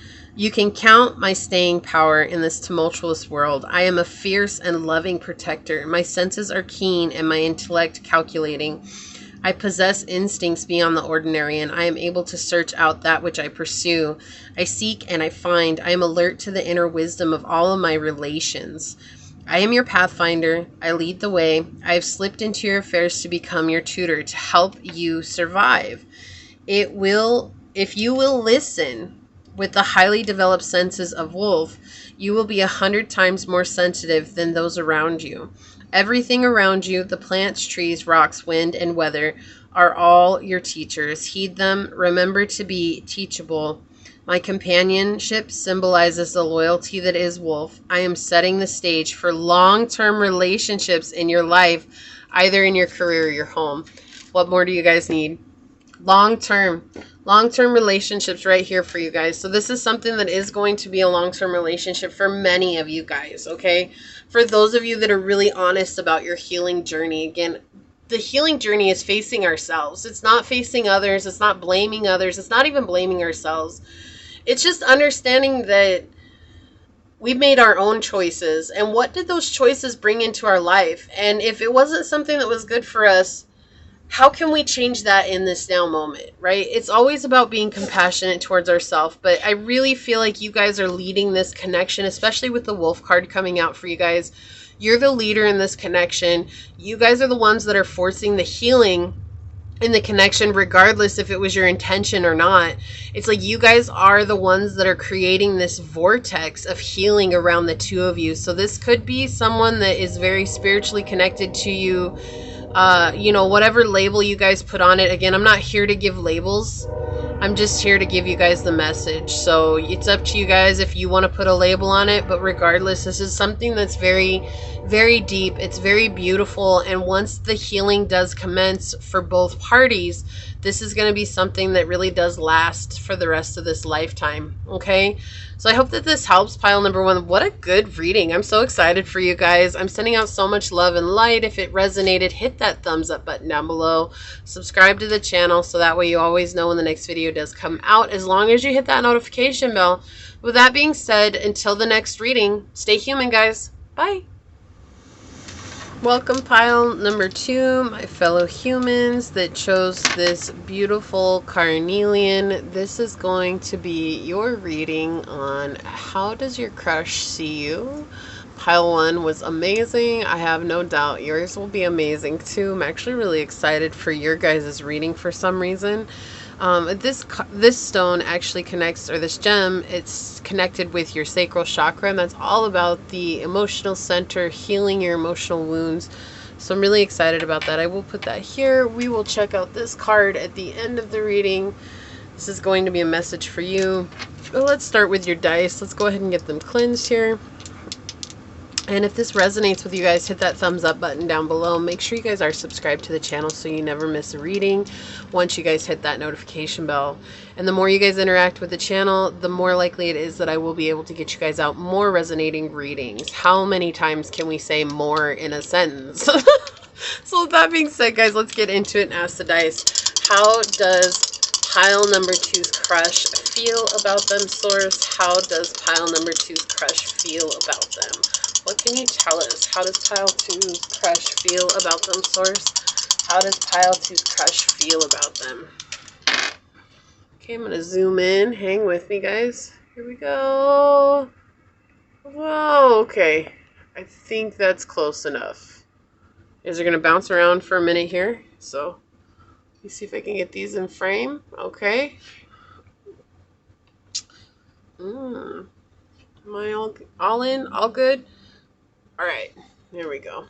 power in this tumultuous world. I am a fierce and loving protector. My senses are keen and my intellect calculating. I possess instincts beyond the ordinary, and I am able to search out that which I pursue. I seek and I find. I am alert to the inner wisdom of all of my relations. I am your pathfinder. I lead the way. I have slipped into your affairs to become your tutor, to help you survive. If you will listen with the highly developed senses of wolf, you will be 100 times more sensitive than those around you. Everything around you, the plants, trees, rocks, wind, and weather, are all your teachers. Heed them. Remember to be teachable. My companionship symbolizes the loyalty that is wolf. I am setting the stage for long-term relationships in your life, either in your career or your home. What more do you guys need? Long-term relationships right here for you guys. So this is something that is going to be a long-term relationship for many of you guys, okay? For those of you that are really honest about your healing journey, again, the healing journey is facing ourselves. It's not facing others. It's not blaming others. It's not even blaming ourselves. It's just understanding that we made our own choices. And what did those choices bring into our life? And if it wasn't something that was good for us, how can we change that in this now moment, right? It's always about being compassionate towards ourselves. But I really feel like you guys are leading this connection, especially with the wolf card coming out for you guys. You're the leader in this connection. You guys are the ones that are forcing the healing in the connection, regardless if it was your intention or not. It's like you guys are the ones that are creating this vortex of healing around the two of you. So this could be someone that is very spiritually connected to you. Whatever label you guys put on it. Again, I'm not here to give labels. I'm just here to give you guys the message. So it's up to you guys if you want to put a label on it. But regardless, this is something that's very, very deep. It's very beautiful. And once the healing does commence for both parties, this is going to be something that really does last for the rest of this lifetime. Okay? So I hope that this helps, pile number one. What a good reading. I'm so excited for you guys. I'm sending out so much love and light. If it resonated, hit that thumbs up button down below. Subscribe to the channel so that way you always know when the next video does come out, as long as you hit that notification bell. With that being said, until the next reading, stay human, guys. Bye. Welcome, pile number two, my fellow humans that chose this beautiful carnelian. This is going to be your reading on how does your crush see you. Pile one was amazing. I have no doubt yours will be amazing too. I'm actually really excited for your guys' reading for some reason. This stone actually connects, or this gem, it's connected with your sacral chakra, and that's all about the emotional center, healing your emotional wounds. So I'm really excited about that. I will put that here. We will check out this card at the end of the reading. This is going to be a message for you. Well, let's start with your dice. Let's go ahead and get them cleansed here. And if this resonates with you guys, hit that thumbs up button down below. Make sure you guys are subscribed to the channel so you never miss a reading once you guys hit that notification bell. And the more you guys interact with the channel, the more likely it is that I will be able to get you guys out more resonating readings. How many times can we say more in a sentence? So with that being said, guys, let's get into it and ask the dice. How does pile number two's crush feel about them, Source? How does pile number two's crush feel about them? What can you tell us? How does pile two's crush feel about them, Source? How does pile two's crush feel about them? Okay, I'm going to zoom in. Hang with me, guys. Here we go. Whoa, okay. I think that's close enough. Is it going to bounce around for a minute here? So, let me see if I can get these in frame. Okay. Am I all in? All good? All right, there we go.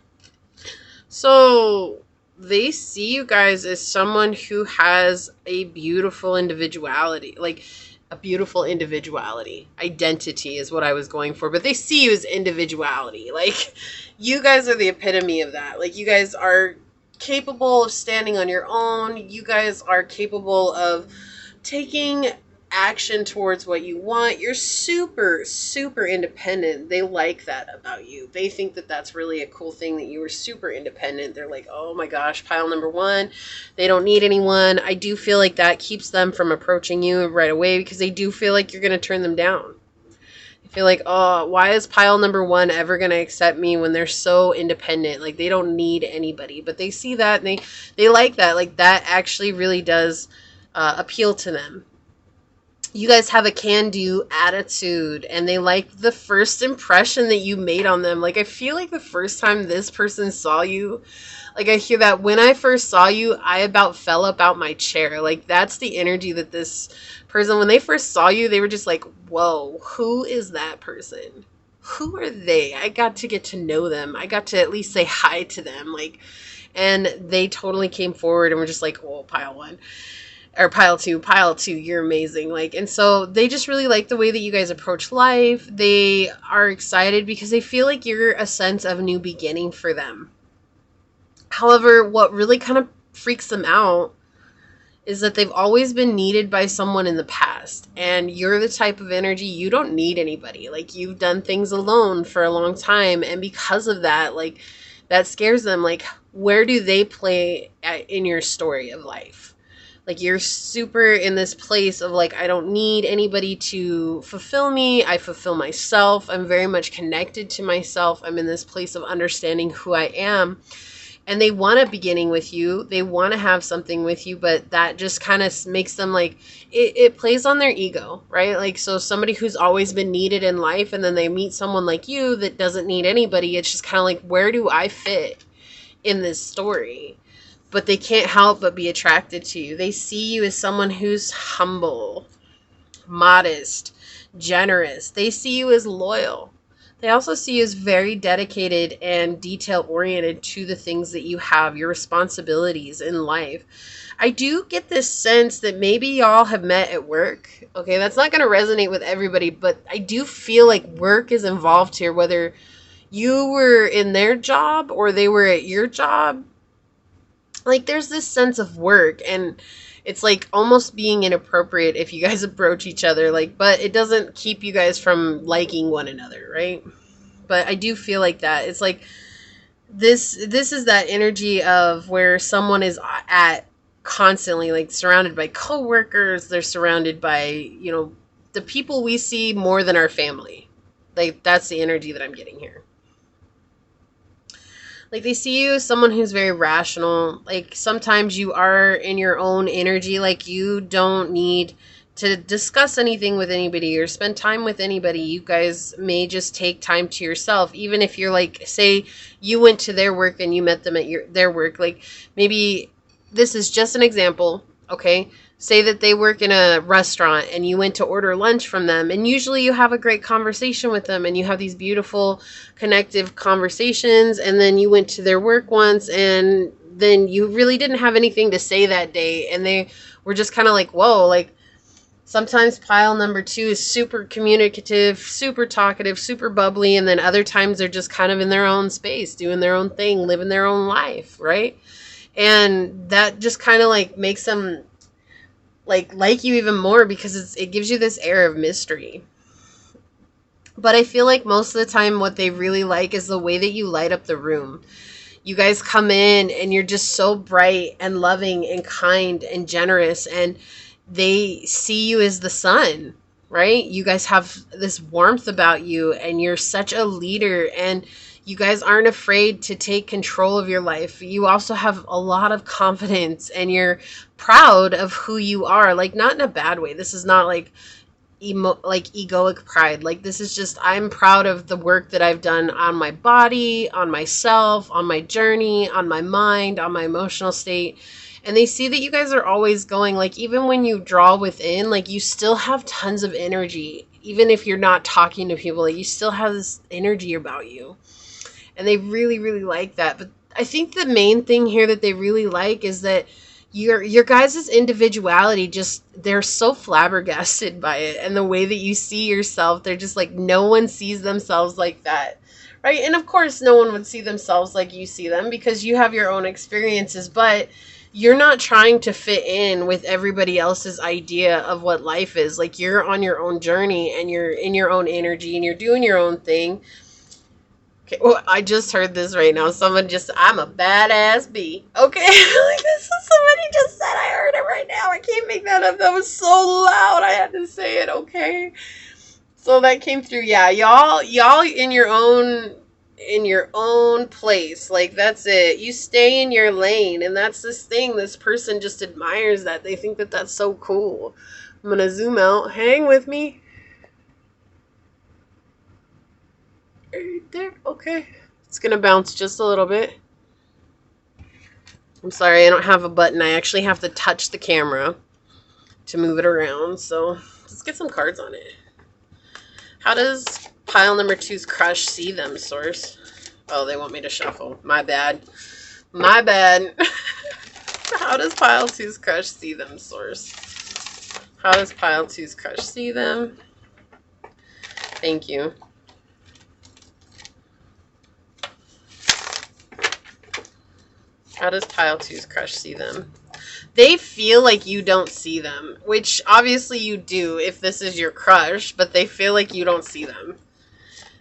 So they see you guys as someone who has a beautiful individuality, like a beautiful individuality. Identity is what I was going for, but they see you as individuality. Like, you guys are the epitome of that. Like, you guys are capable of standing on your own. You guys are capable of taking action towards what you want. You're super, super independent. They like that about you. They think that that's really a cool thing, that you are super independent. They're like, oh my gosh, pile number one, they don't need anyone. I do feel like that keeps them from approaching you right away, because they do feel like you're going to turn them down. They feel like, oh, why is pile number one ever going to accept me when they're so independent? Like, they don't need anybody. But they see that, and they like that. Like, that actually really does appeal to them. You guys have a can-do attitude, and they like the first impression that you made on them. Like, I feel like the first time this person saw you, like, I hear that when I first saw you, I about fell up out my chair. Like, that's the energy that this person, when they first saw you, they were just like, whoa, who is that person? Who are they? I got to get to know them. I got to at least say hi to them. Like, and they totally came forward and were just like, oh, pile one. Or pile two, you're amazing. Like, and so they just really like the way that you guys approach life. They are excited because they feel like you're a sense of new beginning for them. However, what really kind of freaks them out is that they've always been needed by someone in the past. And you're the type of energy, you don't need anybody. Like, you've done things alone for a long time. And because of that, like, that scares them. Like, where do they play in your story of life? Like, you're super in this place of, like, I don't need anybody to fulfill me. I fulfill myself. I'm very much connected to myself. I'm in this place of understanding who I am. And they want a beginning with you. They want to have something with you, but that just kind of makes them, like, it plays on their ego, right? Like, so somebody who's always been needed in life, and then they meet someone like you that doesn't need anybody. It's just kind of like, where do I fit in this story? But they can't help but be attracted to you. They see you as someone who's humble, modest, generous. They see you as loyal. They also see you as very dedicated and detail oriented to the things that you have, your responsibilities in life. I do get this sense that maybe y'all have met at work. Okay, that's not going to resonate with everybody, but I do feel like work is involved here, whether you were in their job or they were at your job. Like, there's this sense of work, and it's like almost being inappropriate if you guys approach each other, like, but it doesn't keep you guys from liking one another, right? But I do feel like that. It's like this is that energy of where someone is at constantly, like, surrounded by coworkers, they're surrounded by, you know, the people we see more than our family. Like, that's the energy that I'm getting here. Like, they see you as someone who's very rational. Like, sometimes you are in your own energy. Like, you don't need to discuss anything with anybody or spend time with anybody. You guys may just take time to yourself. Even if you're like, say you went to their work and you met them at their work. Like, maybe this is just an example, okay? Say that they work in a restaurant and you went to order lunch from them, and usually you have a great conversation with them and you have these beautiful connective conversations, and then you went to their work once and then you really didn't have anything to say that day, and they were just kind of like, whoa. Like, sometimes pile number 2 is super communicative, super talkative, super bubbly, and then other times they're just kind of in their own space, doing their own thing, living their own life, right? And that just kind of like makes them like you even more, because it gives you this air of mystery. But I feel like most of the time what they really like is the way that you light up the room. You guys come in and you're just so bright and loving and kind and generous, and they see you as the sun, right? You guys have this warmth about you, and you're such a leader, and you guys aren't afraid to take control of your life. You also have a lot of confidence, and you're proud of who you are. Like, not in a bad way. This is not like egoic pride. Like, this is just, I'm proud of the work that I've done on my body, on myself, on my journey, on my mind, on my emotional state. And they see that you guys are always going, like, even when you draw within, like, you still have tons of energy. Even if you're not talking to people, like, you still have this energy about you. And they really, really like that. But I think the main thing here that they really like is that your guys' individuality, just, they're so flabbergasted by it. And the way that you see yourself, they're just like, no one sees themselves like that. Right? And of course, no one would see themselves like you see them, because you have your own experiences. But you're not trying to fit in with everybody else's idea of what life is. Like, you're on your own journey, and you're in your own energy, and you're doing your own thing. Okay, well, I just heard this right now. Someone just, I'm a badass bee. Okay, like, this is, somebody just said, I heard it right now. I can't make that up. That was so loud. I had to say it, okay? So that came through. Yeah, y'all in your own place. Like, that's it. You stay in your lane, and that's this thing. This person just admires that. They think that that's so cool. I'm going to zoom out. Hang with me. Right there. Okay. It's going to bounce just a little bit. I'm sorry, I don't have a button. I actually have to touch the camera to move it around. So let's get some cards on it. How does pile number 2's crush see them, Source? Oh, they want me to shuffle. My bad. My bad. How does pile 2's crush see them, Source? How does pile 2's crush see them? Thank you. How does pile 2's crush see them? They feel like you don't see them, which obviously you do if this is your crush, but they feel like you don't see them.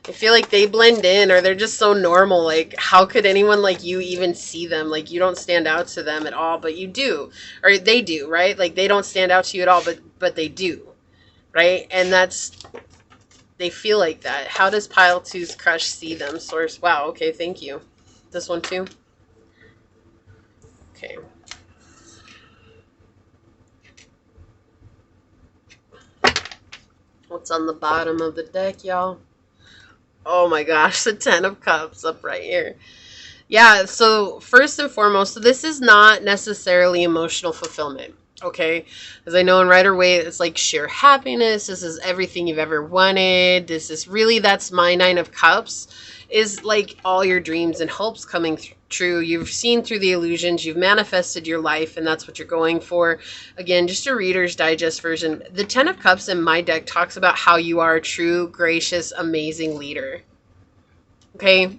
I feel like they blend in, or they're just so normal. Like, how could anyone like you even see them? Like, you don't stand out to them at all, but you do. Or they do, right? Like, they don't stand out to you at all, but they do, right? And that's, they feel like that. How does pile 2's crush see them, Source? Wow, okay, thank you. This one too? Okay. What's on the bottom of the deck, y'all? Oh my gosh, the 10 of Cups up right here. Yeah, so first and foremost, so this is not necessarily emotional fulfillment. Okay, as I know in Rider Waite, it's like sheer happiness. This is everything you've ever wanted. This is really, that's my Nine of Cups, is like all your dreams and hopes coming true. You've seen through the illusions, you've manifested your life, and that's what you're going for. Again, just a Reader's Digest version. The Ten of Cups in my deck talks about how you are a true, gracious, amazing leader. Okay,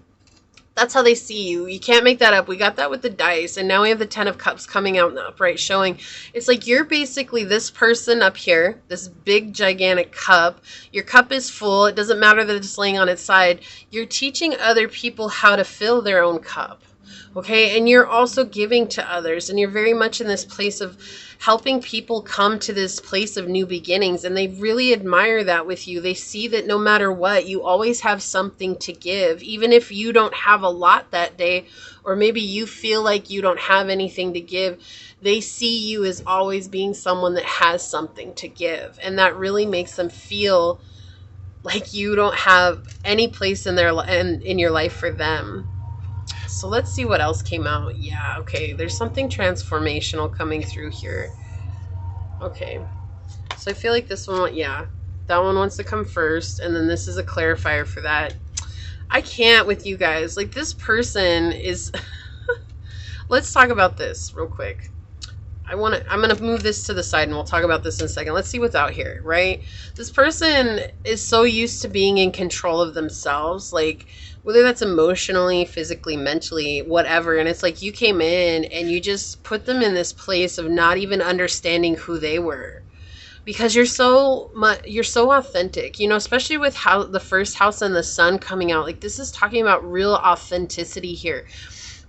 that's how they see you. You can't make that up. We got that with the dice. And now we have the Ten of Cups coming out in the upright showing. It's like you're basically this person up here, this big, gigantic cup. Your cup is full. It doesn't matter that it's laying on its side. You're teaching other people how to fill their own cup. Okay, and you're also giving to others, and you're very much in this place of helping people come to this place of new beginnings, and they really admire that with you. They see that no matter what, you always have something to give, even if you don't have a lot that day, or maybe you feel like you don't have anything to give. They see you as always being someone that has something to give, and that really makes them feel like you don't have any place in in your life for them. So let's see what else came out. Yeah, okay. There's something transformational coming through here. Okay. So I feel like this one, yeah. That one wants to come first. And then this is a clarifier for that. I can't with you guys. Like, this person is... Let's talk about this real quick. I'm going to move this to the side and we'll talk about this in a second. Let's see what's out here, right? This person is so used to being in control of themselves, like whether that's emotionally, physically, mentally, whatever. And it's like you came in and you just put them in this place of not even understanding who they were. Because you're so authentic, you know, especially with how the first house and the sun coming out. Like, this is talking about real authenticity here.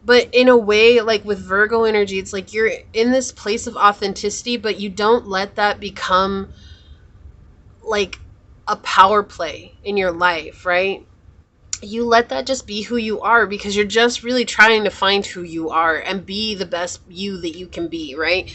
But in a way, like with Virgo energy, it's like you're in this place of authenticity, but you don't let that become like a power play in your life, right? You let that just be who you are, because you're just really trying to find who you are and be the best you that you can be, right?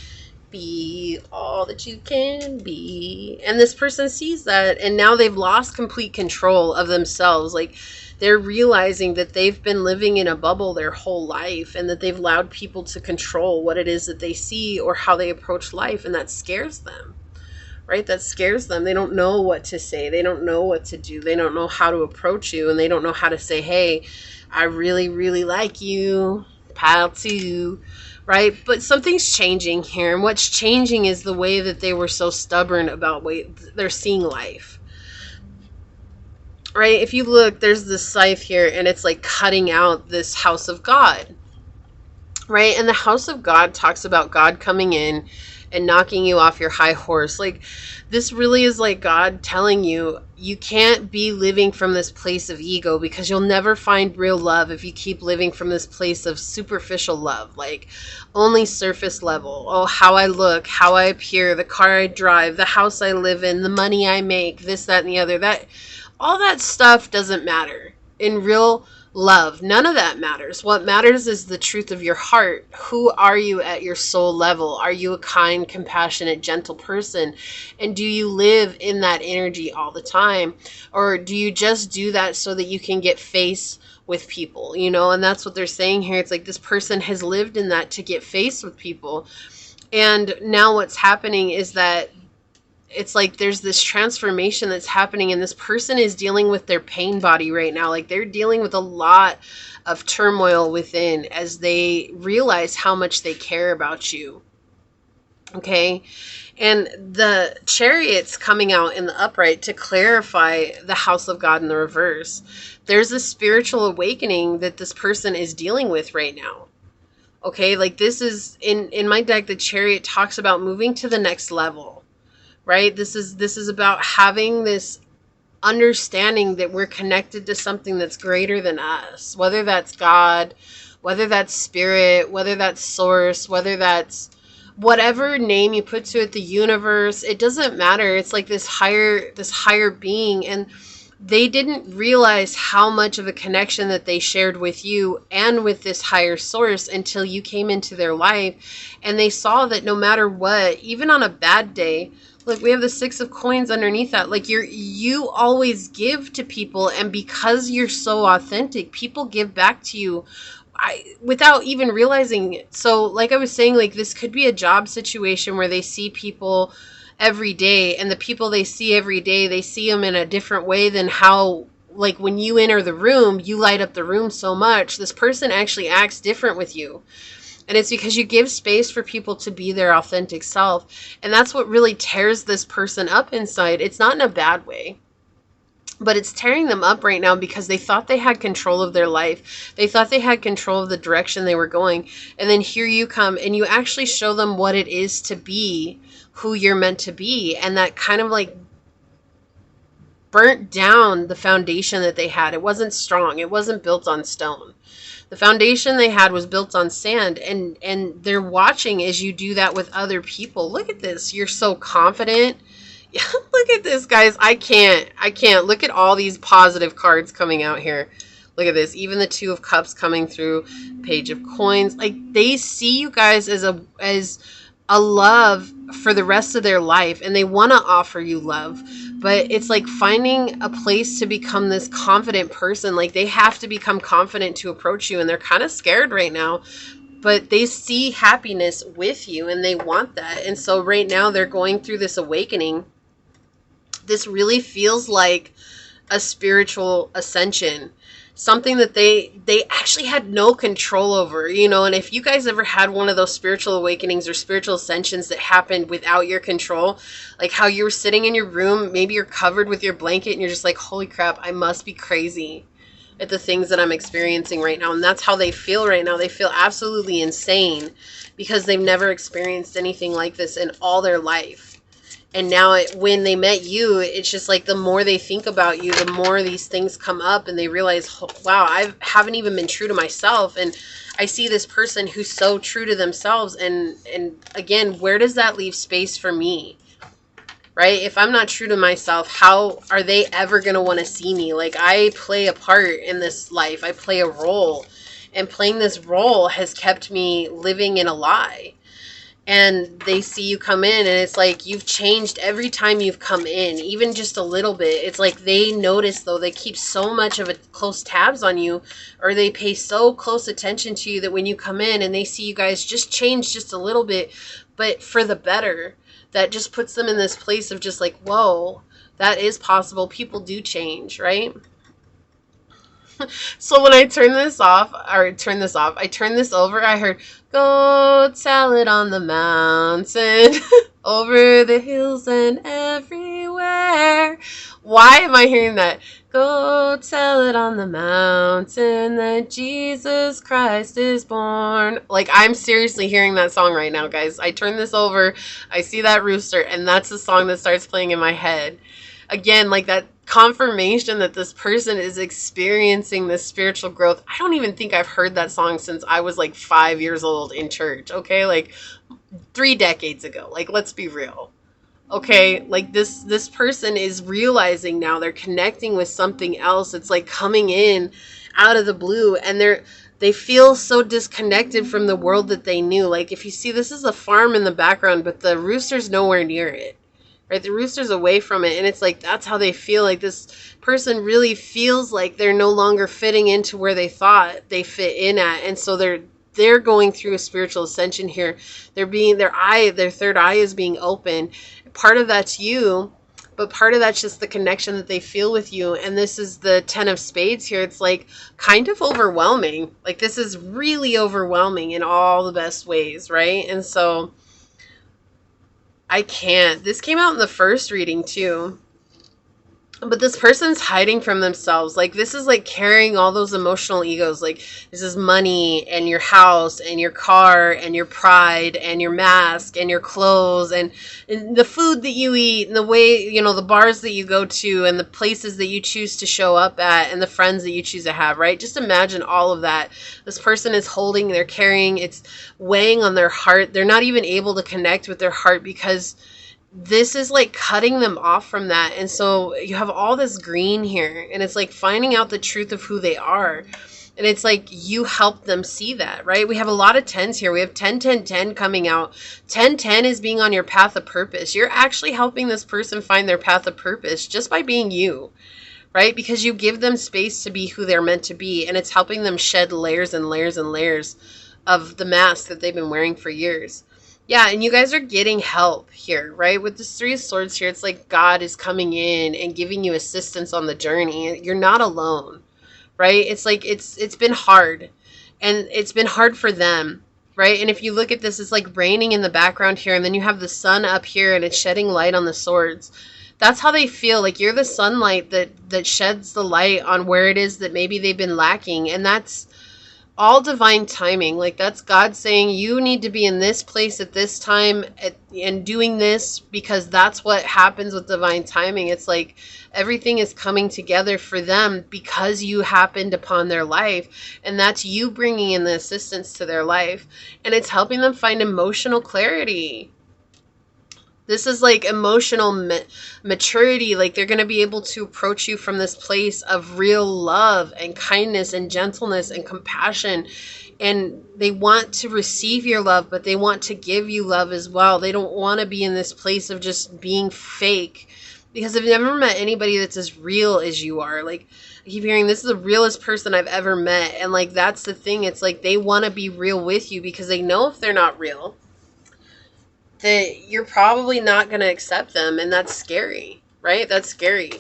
Be all that you can be. And this person sees that, and now they've lost complete control of themselves. Like, they're realizing that they've been living in a bubble their whole life, and that they've allowed people to control what it is that they see or how they approach life, and that scares them, right? That scares them. They don't know what to say. They don't know what to do. They don't know how to approach you, and they don't know how to say, hey, I really, really like you, pile two, right? But something's changing here, and what's changing is the way that they were so stubborn about they're seeing life. Right? If you look, there's this scythe here, and it's like cutting out this house of God. Right? And the house of God talks about God coming in and knocking you off your high horse. Like, this really is like God telling you, you can't be living from this place of ego, because you'll never find real love if you keep living from this place of superficial love, like only surface level. Oh, how I look, how I appear, the car I drive, the house I live in, the money I make, this, that, and the other. That, all that stuff doesn't matter in real love. None of that matters. What matters is the truth of your heart. Who are you at your soul level? Are you a kind, compassionate, gentle person? And do you live in that energy all the time? Or do you just do that so that you can get face with people, you know? And that's what they're saying here. It's like this person has lived in that to get face with people. And now what's happening is that it's like there's this transformation that's happening, and this person is dealing with their pain body right now. Like, they're dealing with a lot of turmoil within as they realize how much they care about you. Okay? And the Chariot's coming out in the upright to clarify the house of God in the reverse. There's a spiritual awakening that this person is dealing with right now. Okay? Like, this is, in my deck, the Chariot talks about moving to the next level. Right? This is about having this understanding that we're connected to something that's greater than us, whether that's God, whether that's spirit, whether that's source, whether that's whatever name you put to it, the universe. It doesn't matter. It's like this higher being, and they didn't realize how much of a connection that they shared with you and with this higher source until you came into their life, and they saw that no matter what, even on a bad day, like, we have the Six of Coins underneath that. Like, you always give to people, and because you're so authentic, people give back to you without even realizing it. So like I was saying, like this could be a job situation where they see people every day, and the people they see every day, they see them in a different way than how, like when you enter the room, you light up the room so much. This person actually acts different with you. And it's because you give space for people to be their authentic self. And that's what really tears this person up inside. It's not in a bad way, but it's tearing them up right now because they thought they had control of their life. They thought they had control of the direction they were going. And then here you come and you actually show them what it is to be who you're meant to be. And that kind of like burnt down the foundation that they had. It wasn't strong. It wasn't built on stone. The foundation they had was built on sand, and they're watching as you do that with other people. Look at this. You're so confident. Look at this, guys. I can't. Look at all these positive cards coming out here. Look at this. Even the Two of Cups coming through, Page of Coins. Like, they see you guys as a love for the rest of their life, and they want to offer you love. But it's like finding a place to become this confident person. Like, they have to become confident to approach you, and they're kind of scared right now. But they see happiness with you, and they want that. And so right now they're going through this awakening. This really feels like a spiritual ascension. Something that they actually had no control over, you know. And if you guys ever had one of those spiritual awakenings or spiritual ascensions that happened without your control, like how you were sitting in your room, maybe you're covered with your blanket and you're just like, holy crap, I must be crazy at the things that I'm experiencing right now. And that's how they feel right now. They feel absolutely insane because they've never experienced anything like this in all their life. And now when they met you, it's just like the more they think about you, the more these things come up, and they realize, wow, I haven't even been true to myself. And I see this person who's so true to themselves. And again, where does that leave space for me? Right? If I'm not true to myself, how are they ever going to want to see me? Like, I play a part in this life. I play a role. And playing this role has kept me living in a lie. And they see you come in, and it's like you've changed every time you've come in, even just a little bit. It's like they notice, though, they keep so much of a close tabs on you, or they pay so close attention to you that when you come in and they see you guys just change just a little bit, but for the better, that just puts them in this place of just like, whoa, that is possible. People do change, right? So when I turn this over, I heard, go tell it on the mountain, over the hills and everywhere. Why am I hearing that? Go tell it on the mountain that Jesus Christ is born. Like, I'm seriously hearing that song right now, guys. I turn this over, I see that rooster, and that's the song that starts playing in my head. Again, like that confirmation that this person is experiencing this spiritual growth. I don't even think I've heard that song since I was like 5 years old in church. Okay, like 3 decades ago. Like, let's be real. Okay, like this person is realizing now they're connecting with something else. It's like coming in out of the blue, and they feel so disconnected from the world that they knew. Like, if you see, this is a farm in the background, but the rooster's nowhere near it. Right, the rooster's away from it, and it's like that's how they feel. Like, this person really feels like they're no longer fitting into where they thought they fit in at, and so they're going through a spiritual ascension here. Their third eye is being open. Part of that's you, but part of that's just the connection that they feel with you. And this is the 10 of Spades here. It's like kind of overwhelming. Like, this is really overwhelming in all the best ways, right? And so this came out in the first reading too. But this person's hiding from themselves. Like, this is like carrying all those emotional egos. Like, this is money and your house and your car and your pride and your mask and your clothes and the food that you eat and the way, you know, the bars that you go to and the places that you choose to show up at and the friends that you choose to have, right? Just imagine all of that. This person is holding, they're carrying, it's weighing on their heart. They're not even able to connect with their heart because this is like cutting them off from that. And so you have all this green here, and it's like finding out the truth of who they are. And it's like you help them see that, right? We have a lot of 10s here. We have 10, 10, 10 coming out. 10, 10 is being on your path of purpose. You're actually helping this person find their path of purpose just by being you, right? Because you give them space to be who they're meant to be, and it's helping them shed layers and layers and layers of the mask that they've been wearing for years. Yeah, and you guys are getting help here, right? With this Three of Swords here, it's like God is coming in and giving you assistance on the journey. You're not alone, right? It's like it's been hard, and it's been hard for them, right? And if you look at this, it's like raining in the background here, and then you have the sun up here, and it's shedding light on the swords. That's how they feel. Like you're the sunlight that sheds the light on where it is that maybe they've been lacking, and that's all divine timing. Like that's God saying you need to be in this place at this time and doing this, because that's what happens with divine timing. It's like everything is coming together for them because you happened upon their life, and that's you bringing in the assistance to their life, and it's helping them find emotional clarity. This is like emotional maturity. Like they're going to be able to approach you from this place of real love and kindness and gentleness and compassion. And they want to receive your love, but they want to give you love as well. They don't want to be in this place of just being fake, because I've never met anybody that's as real as you are. Like I keep hearing, this is the realest person I've ever met. And like, that's the thing. It's like they want to be real with you because they know if they're not real, that you're probably not going to accept them, and that's scary, right? That's scary.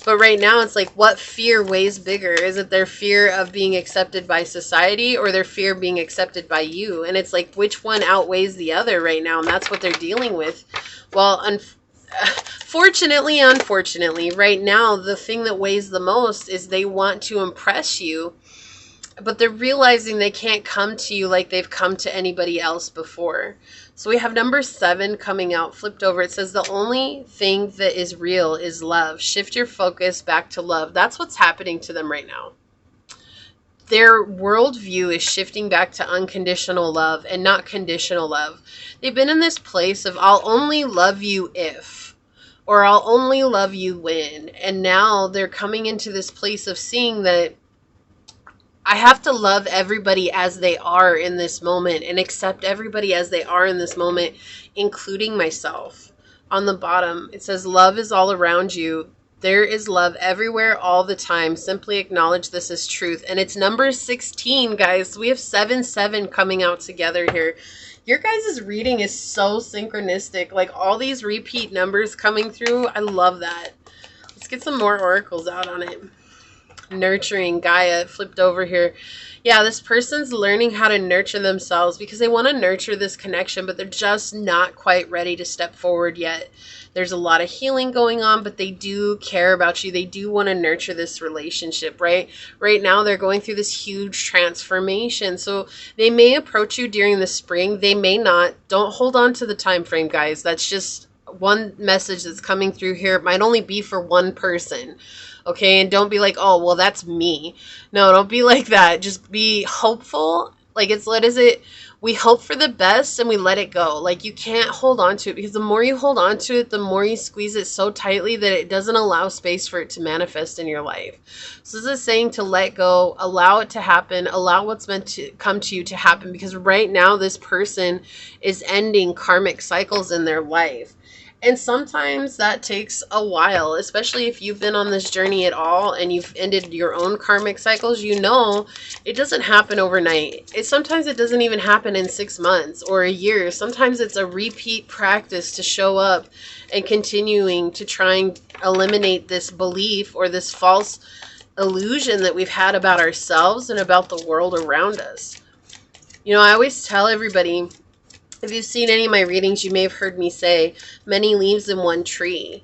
But right now it's like, what fear weighs bigger? Is it their fear of being accepted by society or their fear of being accepted by you? And it's like, which one outweighs the other right now? And that's what they're dealing with. Well, unfortunately, right now, the thing that weighs the most is they want to impress you, but they're realizing they can't come to you like they've come to anybody else before. So we have number 7 coming out, flipped over. It says the only thing that is real is love. Shift your focus back to love. That's what's happening to them right now. Their worldview is shifting back to unconditional love and not conditional love. They've been in this place of, I'll only love you if, or I'll only love you when. And now they're coming into this place of seeing that I have to love everybody as they are in this moment and accept everybody as they are in this moment, including myself. On the bottom, it says, love is all around you. There is love everywhere all the time. Simply acknowledge this as truth. And it's number 16, guys. We have 7-7 coming out together here. Your guys' reading is so synchronistic. Like all these repeat numbers coming through. I love that. Let's get some more oracles out on it. Nurturing, Gaia, flipped over here. Yeah, this person's learning how to nurture themselves because they want to nurture this connection, but they're just not quite ready to step forward yet. There's a lot of healing going on, but they do care about you. They do want to nurture this relationship, right? Right now, they're going through this huge transformation. So they may approach you during the spring. They may not. Don't hold on to the time frame, guys. That's just one message that's coming through here. It might only be for one person. Okay, and don't be like, oh, well, that's me. No, don't be like that. Just be hopeful. Like, we hope for the best and we let it go. Like, you can't hold on to it, because the more you hold on to it, the more you squeeze it so tightly that it doesn't allow space for it to manifest in your life. So this is saying to let go, allow it to happen, allow what's meant to come to you to happen, because right now this person is ending karmic cycles in their life. And sometimes that takes a while, especially if you've been on this journey at all and you've ended your own karmic cycles. You know, it doesn't happen overnight. Sometimes it doesn't even happen in 6 months or a year. Sometimes it's a repeat practice to show up and continuing to try and eliminate this belief or this false illusion that we've had about ourselves and about the world around us. You know, I always tell everybody, if you've seen any of my readings, you may have heard me say, many leaves in one tree.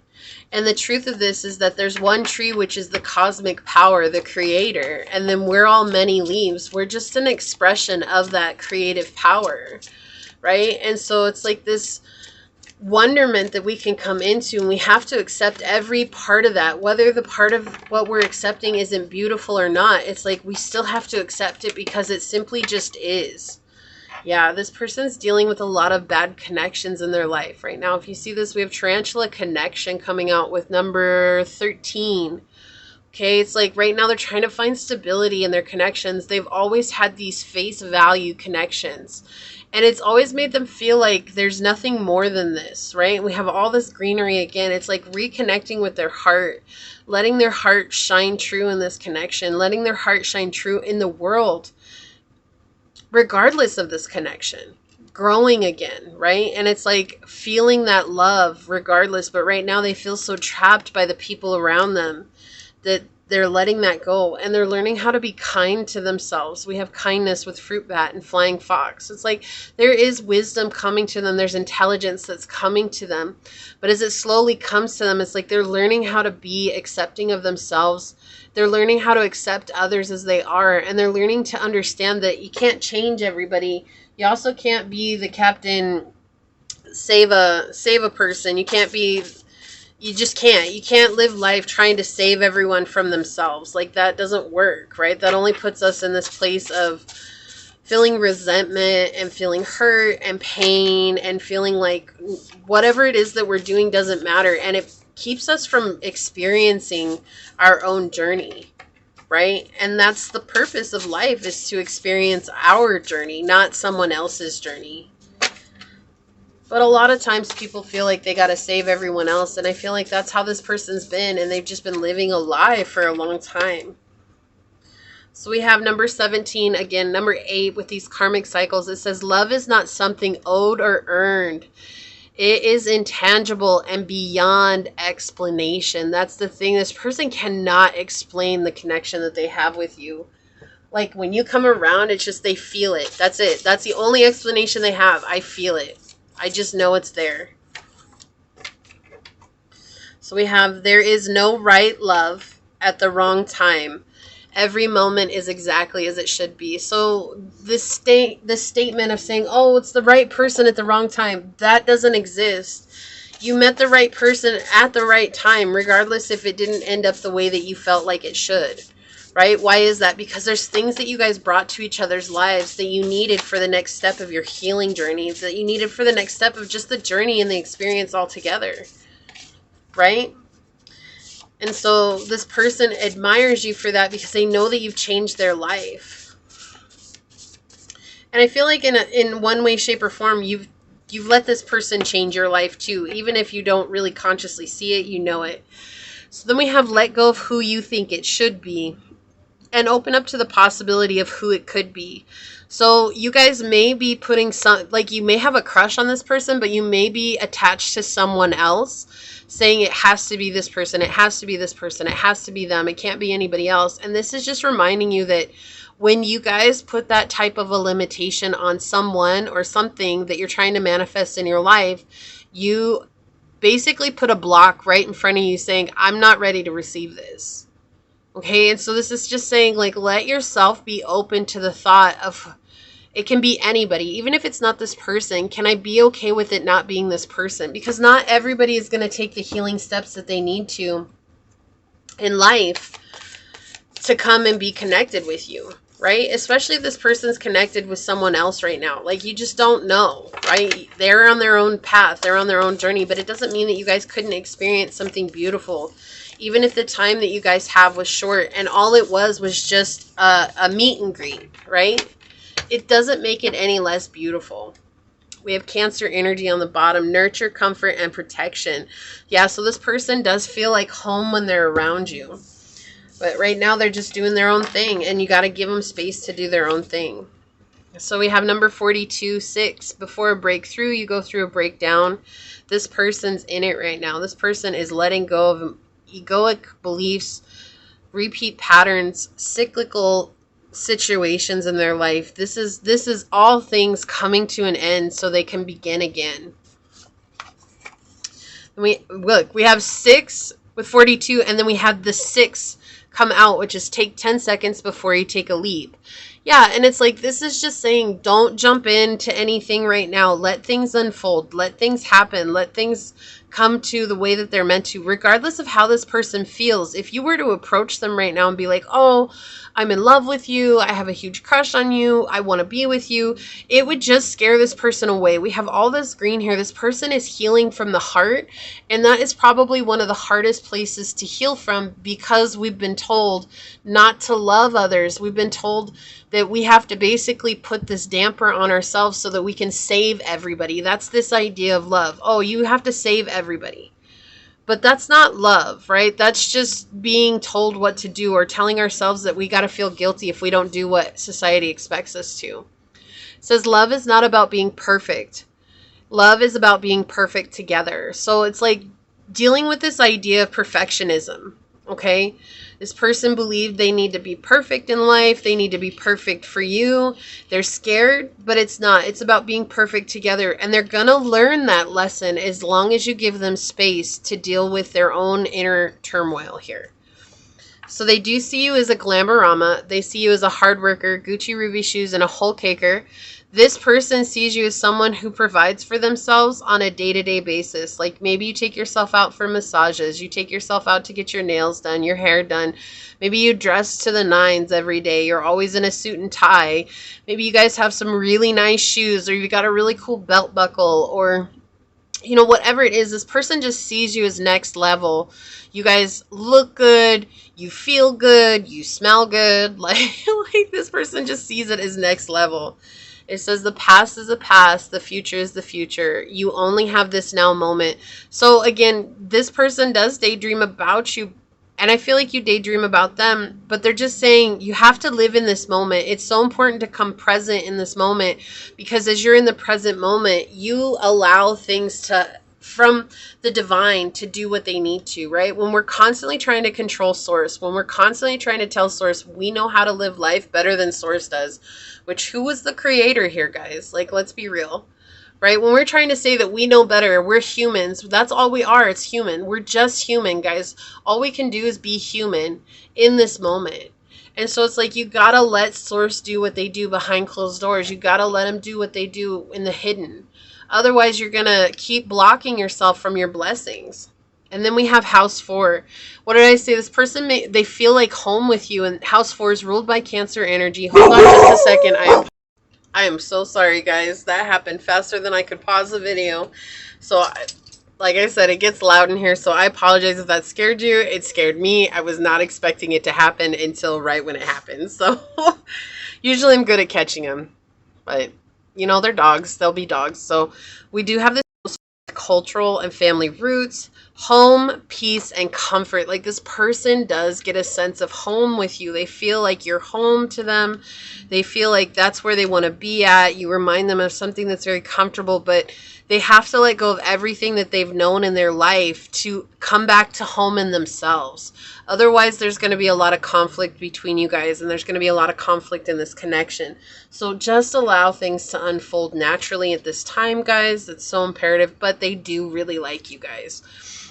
And the truth of this is that there's one tree, which is the cosmic power, the creator. And then we're all many leaves. We're just an expression of that creative power, right? And so it's like this wonderment that we can come into, and we have to accept every part of that, whether the part of what we're accepting isn't beautiful or not. It's like we still have to accept it because it simply just is. Yeah, this person's dealing with a lot of bad connections in their life right now. If you see this, we have Tarantula Connection coming out with number 13. Okay, it's like right now they're trying to find stability in their connections. They've always had these face value connections. And it's always made them feel like there's nothing more than this, right? We have all this greenery again. It's like reconnecting with their heart, letting their heart shine true in this connection, letting their heart shine true in the world, regardless of this connection. Growing again, right? And it's like feeling that love regardless. But right now they feel so trapped by the people around them that they're letting that go, and they're learning how to be kind to themselves. We have kindness with fruit bat and flying fox. It's like there is wisdom coming to them. There's intelligence that's coming to them. But as it slowly comes to them, it's like they're learning how to be accepting of themselves. They're learning how to accept others as they are, and they're learning to understand that you can't change everybody. You also can't be the captain, save a person. You just can't. You can't live life trying to save everyone from themselves. Like, that doesn't work, right? That only puts us in this place of feeling resentment and feeling hurt and pain and feeling like whatever it is that we're doing doesn't matter. And it keeps us from experiencing our own journey, right? And that's the purpose of life, is to experience our journey, not someone else's journey. But a lot of times people feel like they got to save everyone else. And I feel like that's how this person's been. And they've just been living a lie for a long time. So we have number 17, again, number 8 with these karmic cycles. It says, love is not something owed or earned. It is intangible and beyond explanation. That's the thing. This person cannot explain the connection that they have with you. Like, when you come around, it's just they feel it. That's it. That's the only explanation they have. I feel it. I just know it's there. So we have, there is no right love at the wrong time. Every moment is exactly as it should be. So this statement of saying, oh, it's the right person at the wrong time, that doesn't exist. You met the right person at the right time, regardless if it didn't end up the way that you felt like it should. Right? Why is that? Because there's things that you guys brought to each other's lives that you needed for the next step of your healing journey, that you needed for the next step of just the journey and the experience altogether. Right? And so this person admires you for that because they know that you've changed their life. And I feel like in one way, shape, or form, you've let this person change your life too. Even if you don't really consciously see it, you know it. So then we have let go of who you think it should be, and open up to the possibility of who it could be. So you guys may be putting you may have a crush on this person, but you may be attached to someone else, saying it has to be this person, it has to be this person, it has to be them, it can't be anybody else. And this is just reminding you that when you guys put that type of a limitation on someone or something that you're trying to manifest in your life, you basically put a block right in front of you saying, I'm not ready to receive this. Okay, and so this is just saying, like, let yourself be open to the thought of, it can be anybody. Even if it's not this person, can I be okay with it not being this person? Because not everybody is going to take the healing steps that they need to in life to come and be connected with you, right? Especially if this person's connected with someone else right now. Like, you just don't know, right? They're on their own path. They're on their own journey. But it doesn't mean that you guys couldn't experience something beautiful. Even if the time that you guys have was short and all it was just a meet and greet, right? It doesn't make it any less beautiful. We have Cancer energy on the bottom, nurture, comfort, and protection. Yeah, so this person does feel like home when they're around you. But right now they're just doing their own thing, and you got to give them space to do their own thing. So we have number 42, 6. Before a breakthrough, you go through a breakdown. This person's in it right now. This person is letting go of egoic beliefs, repeat patterns, cyclical situations in their life. This is all things coming to an end so they can begin again. And we have 6 with 42, and then we have the 6 come out, which is take 10 seconds before you take a leap. Yeah, and it's like, this is just saying, don't jump into anything right now. Let things unfold. Let things happen. Let things come to the way that they're meant to, regardless of how this person feels. If you were to approach them right now and be like, oh, I'm in love with you, I have a huge crush on you, I want to be with you, it would just scare this person away. We have all this green here. This person is healing from the heart, and that is probably one of the hardest places to heal from, because we've been told not to love others. We've been told that we have to basically put this damper on ourselves so that we can save everybody. That's this idea of love. Oh, you have to save everybody. But that's not love, right? That's just being told what to do, or telling ourselves that we got to feel guilty if we don't do what society expects us to. It says love is not about being perfect. Love is about being perfect together. So it's like dealing with this idea of perfectionism, okay? This person believed they need to be perfect in life. They need to be perfect for you. They're scared, but it's not. It's about being perfect together. And they're going to learn that lesson as long as you give them space to deal with their own inner turmoil here. So they do see you as a glamorama. They see you as a hard worker, Gucci ruby shoes, and a whole caker. This person sees you as someone who provides for themselves on a day-to-day basis. Like, maybe you take yourself out for massages. You take yourself out to get your nails done, your hair done. Maybe you dress to the nines every day. You're always in a suit and tie. Maybe you guys have some really nice shoes, or you got a really cool belt buckle, or you know, whatever it is. This person just sees you as next level. You guys look good, you feel good, you smell good. Like this person just sees it as next level. It says the past is the past, the future is the future. You only have this now moment. So again, this person does daydream about you, and I feel like you daydream about them, but they're just saying you have to live in this moment. It's so important to come present in this moment, because as you're in the present moment, you allow things to, from the divine, to do what they need to, right? When we're constantly trying to control source, when we're constantly trying to tell source we know how to live life better than source does, which, who was the creator here, guys? Like, let's be real. Right? When we're trying to say that we know better, we're humans. That's all we are. It's human. We're just human, guys. All we can do is be human in this moment. And so it's like, you got to let source do what they do behind closed doors. You got to let them do what they do in the hidden. Otherwise, you're going to keep blocking yourself from your blessings. And then we have house 4. What did I say? This person, they feel like home with you. And house 4 is ruled by Cancer energy. Hold on just a second. I am so sorry, guys. That happened faster than I could pause the video. So, like I said, it gets loud in here. So I apologize if that scared you. It scared me. I was not expecting it to happen until right when it happened. So usually I'm good at catching them. But, you know, they're dogs. They'll be dogs. So we do have this cultural and family roots, home, peace, and comfort. Like, this person does get a sense of home with you. They feel like you're home to them. They feel like that's where they want to be at. You remind them of something that's very comfortable, but they have to let go of everything that they've known in their life to come back to home in themselves. Otherwise, there's going to be a lot of conflict between you guys, and there's going to be a lot of conflict in this connection. So just allow things to unfold naturally at this time, guys. That's so imperative, but they do really like you guys.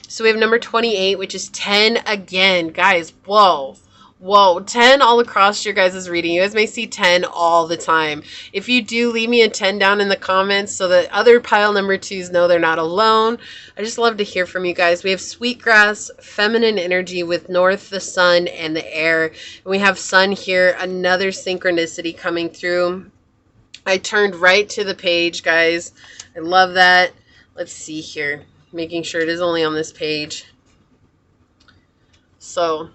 So we have number 28, which is 10 again. Guys, whoa. Whoa, 10 all across your guys' reading. You guys may see 10 all the time. If you do, leave me a 10 down in the comments so that other pile number 2s know they're not alone. I just love to hear from you guys. We have sweetgrass, feminine energy with north, the sun, and the air. And we have sun here, another synchronicity coming through. I turned right to the page, guys. I love that. Let's see here. Making sure it is only on this page. So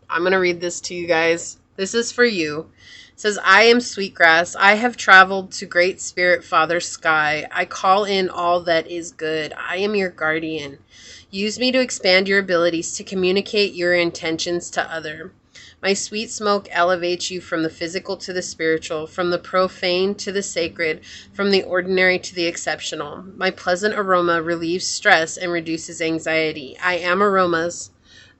I'm going to read this to you guys. This is for you. It says, I am Sweetgrass. I have traveled to Great Spirit Father Sky. I call in all that is good. I am your guardian. Use me to expand your abilities to communicate your intentions to other. My sweet smoke elevates you from the physical to the spiritual, from the profane to the sacred, from the ordinary to the exceptional. My pleasant aroma relieves stress and reduces anxiety. I am aromas.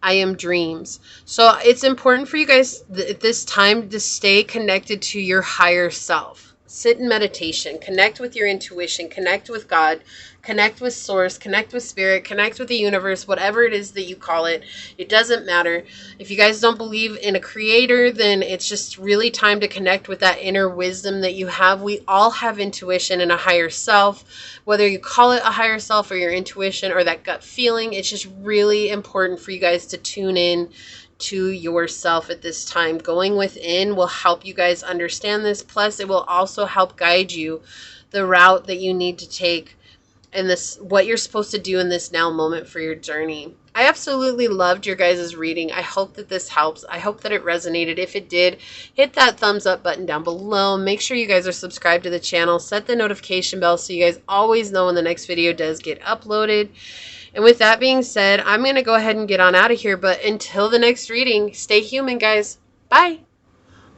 I am dreams. So it's important for you guys at this time to stay connected to your higher self. Sit in meditation, connect with your intuition, connect with God, connect with source, connect with spirit, connect with the universe, whatever it is that you call it. It doesn't matter. If you guys don't believe in a creator, then it's just really time to connect with that inner wisdom that you have. We all have intuition and a higher self, whether you call it a higher self or your intuition or that gut feeling. It's just really important for you guys to tune in to yourself at this time. Going within will help you guys understand this. Plus, it will also help guide you the route that you need to take and this what you're supposed to do in this now moment for your journey. I absolutely loved your guys' reading. I hope that this helps. I hope that it resonated. If it did, hit that thumbs up button down below. Make sure you guys are subscribed to the channel. Set the notification bell so you guys always know when the next video does get uploaded. And with that being said, I'm going to go ahead and get on out of here. But until the next reading, stay human, guys. Bye.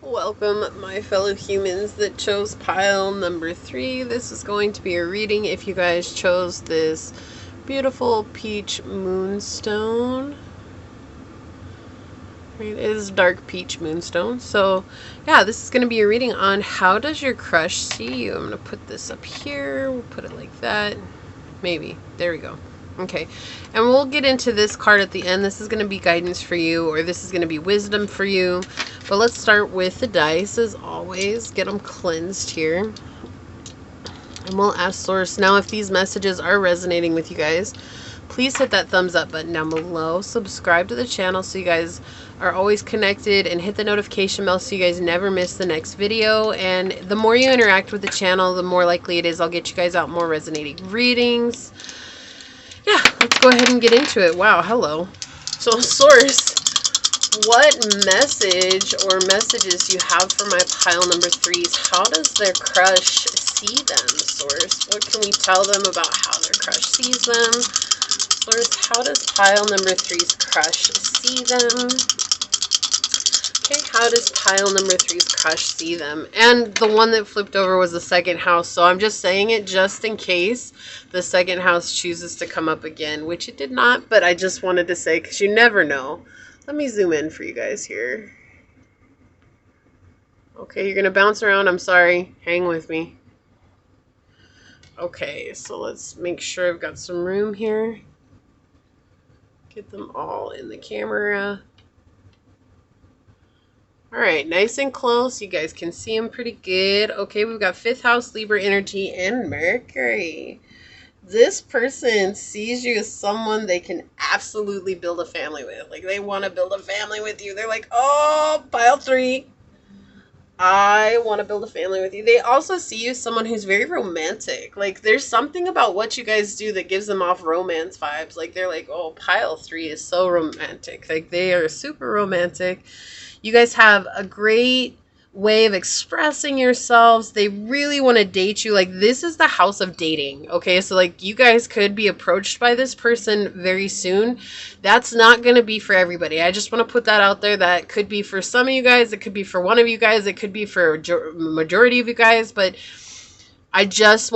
Welcome, my fellow humans that chose pile number 3. This is going to be a reading if you guys chose this beautiful peach moonstone. It is dark peach moonstone. So, yeah, this is going to be a reading on how does your crush see you. I'm going to put this up here. We'll put it like that. Maybe. There we go. Okay, and we'll get into this card at the end. This is going to be guidance for you, or this is going to be wisdom for you. But let's start with the dice, as always. Get them cleansed here. And we'll ask Source. Now, if these messages are resonating with you guys, please hit that thumbs up button down below. Subscribe to the channel so you guys are always connected. And hit the notification bell so you guys never miss the next video. And the more you interact with the channel, the more likely it is I'll get you guys out more resonating readings. Yeah, let's go ahead and get into it. Wow, hello. So, Source, what message or messages do you have for my pile number 3s? How does their crush see them, Source? What can we tell them about how their crush sees them? Source, how does pile number 3's crush see them? Okay, how does pile number 3's crush see them? And the one that flipped over was the second house, so I'm just saying it just in case the second house chooses to come up again, which it did not, but I just wanted to say because you never know. Let me zoom in for you guys here. Okay, you're going to bounce around. I'm sorry. Hang with me. Okay, so let's make sure I've got some room here. Get them all in the camera. All right, nice and close. You guys can see them pretty good. Okay, we've got 5th house, Libra energy, and Mercury. This person sees you as someone they can absolutely build a family with. Like, they want to build a family with you. They're like, oh, pile 3. I want to build a family with you. They also see you as someone who's very romantic. Like, there's something about what you guys do that gives them off romance vibes. Like, they're like, oh, pile 3 is so romantic. Like, they are super romantic. You guys have a great way of expressing yourselves. They really want to date you. Like, this is the house of dating. Okay, so like you guys could be approached by this person very soon. That's not going to be for everybody. I just want to put that out there. That could be for some of you guys. It could be for one of you guys. It could be for a majority of you guys. But I don't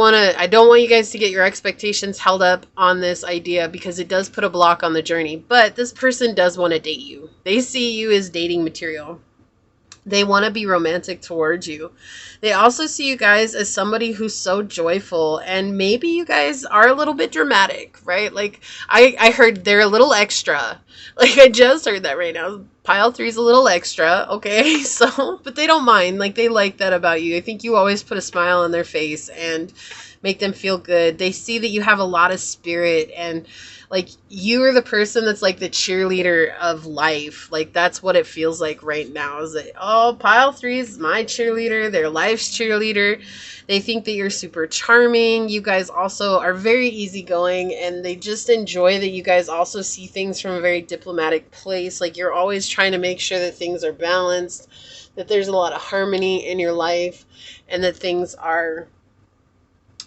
want you guys to get your expectations held up on this idea because it does put a block on the journey. But this person does want to date you. They see you as dating material. They want to be romantic towards you. They also see you guys as somebody who's so joyful, and maybe you guys are a little bit dramatic, right? Like, I heard they're a little extra. Like, I just heard that right now. Pile 3's a little extra, okay? So, but they don't mind. Like, they like that about you. I think you always put a smile on their face and make them feel good. They see that you have a lot of spirit, and like, you are the person that's like the cheerleader of life. Like, that's what it feels like right now. Is that, oh, pile 3 is my cheerleader, their life's cheerleader. They think that you're super charming. You guys also are very easygoing, and they just enjoy that you guys also see things from a very diplomatic place. Like, you're always trying to make sure that things are balanced, that there's a lot of harmony in your life, and that things are,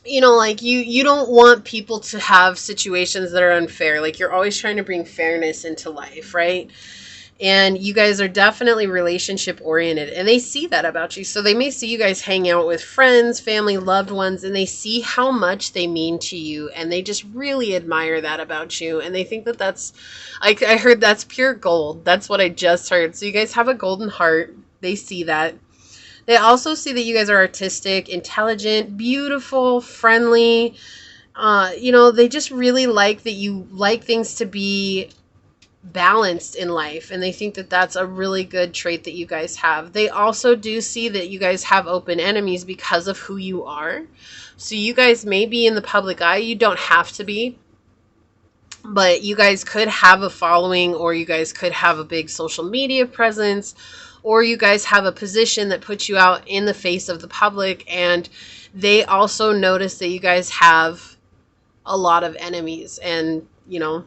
you know, like, you don't want people to have situations that are unfair. Like, you're always trying to bring fairness into life, right? And you guys are definitely relationship oriented, and they see that about you. So they may see you guys hang out with friends, family, loved ones, and they see how much they mean to you, and they just really admire that about you. And they think that that's, I heard that's pure gold. That's what I just heard. So you guys have a golden heart. They see that. They also see that you guys are artistic, intelligent, beautiful, friendly. You know, they just really like that you like things to be balanced in life, and they think that that's a really good trait that you guys have. They also do see that you guys have open enemies because of who you are. So you guys may be in the public eye. You don't have to be, but you guys could have a following, or you guys could have a big social media presence, or you guys have a position that puts you out in the face of the public, and they also notice that you guys have a lot of enemies. And, you know,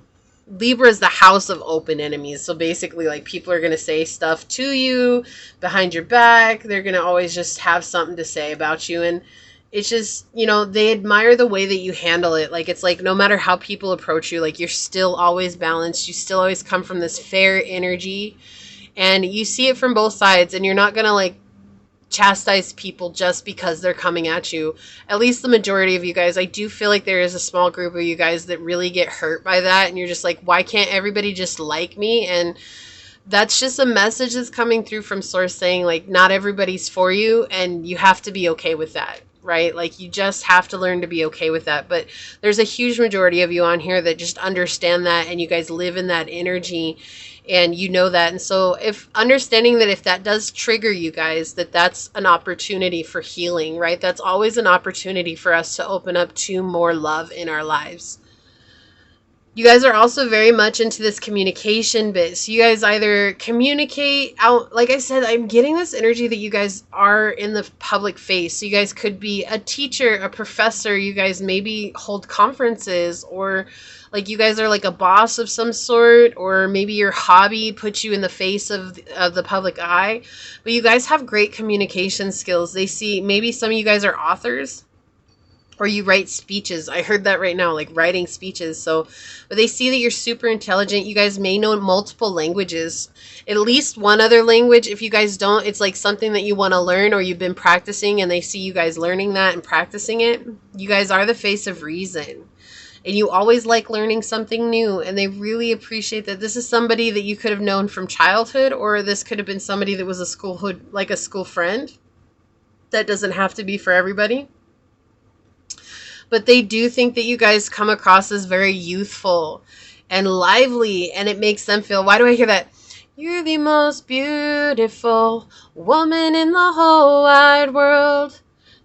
Libra is the house of open enemies. So basically, like, people are going to say stuff to you behind your back. They're going to always just have something to say about you. And it's just, you know, they admire the way that you handle it. Like, it's like no matter how people approach you, like, you're still always balanced. You still always come from this fair energy. And you see it from both sides. And you're not going to, like, chastise people just because they're coming at you. At least the majority of you guys. I do feel like there is a small group of you guys that really get hurt by that, and you're just like, why can't everybody just like me? And that's just a message that's coming through from source saying, like, not everybody's for you, and you have to be okay with that, right? Like, you just have to learn to be okay with that. But there's a huge majority of you on here that just understand that, and you guys live in that energy, and you know that. And so if understanding that if that does trigger you guys, that that's an opportunity for healing, right? That's always an opportunity for us to open up to more love in our lives. You guys are also very much into this communication bit. So you guys either communicate out, like I said, I'm getting this energy that you guys are in the public face. So you guys could be a teacher, a professor. You guys maybe hold conferences, or like you guys are like a boss of some sort, or maybe your hobby puts you in the face of the public eye. But you guys have great communication skills. They see maybe some of you guys are authors, or you write speeches. I heard that right now, like writing speeches. So, but they see that you're super intelligent. You guys may know multiple languages, at least one other language. If you guys don't, it's like something that you want to learn, or you've been practicing, and they see you guys learning that and practicing it. You guys are the face of reason, and you always like learning something new. And they really appreciate that this is somebody that you could have known from childhood, or this could have been somebody that was a schoolhood, like a school friend. That doesn't have to be for everybody. But they do think that you guys come across as very youthful and lively, and it makes them feel, why do I hear that? You're the most beautiful woman in the whole wide world.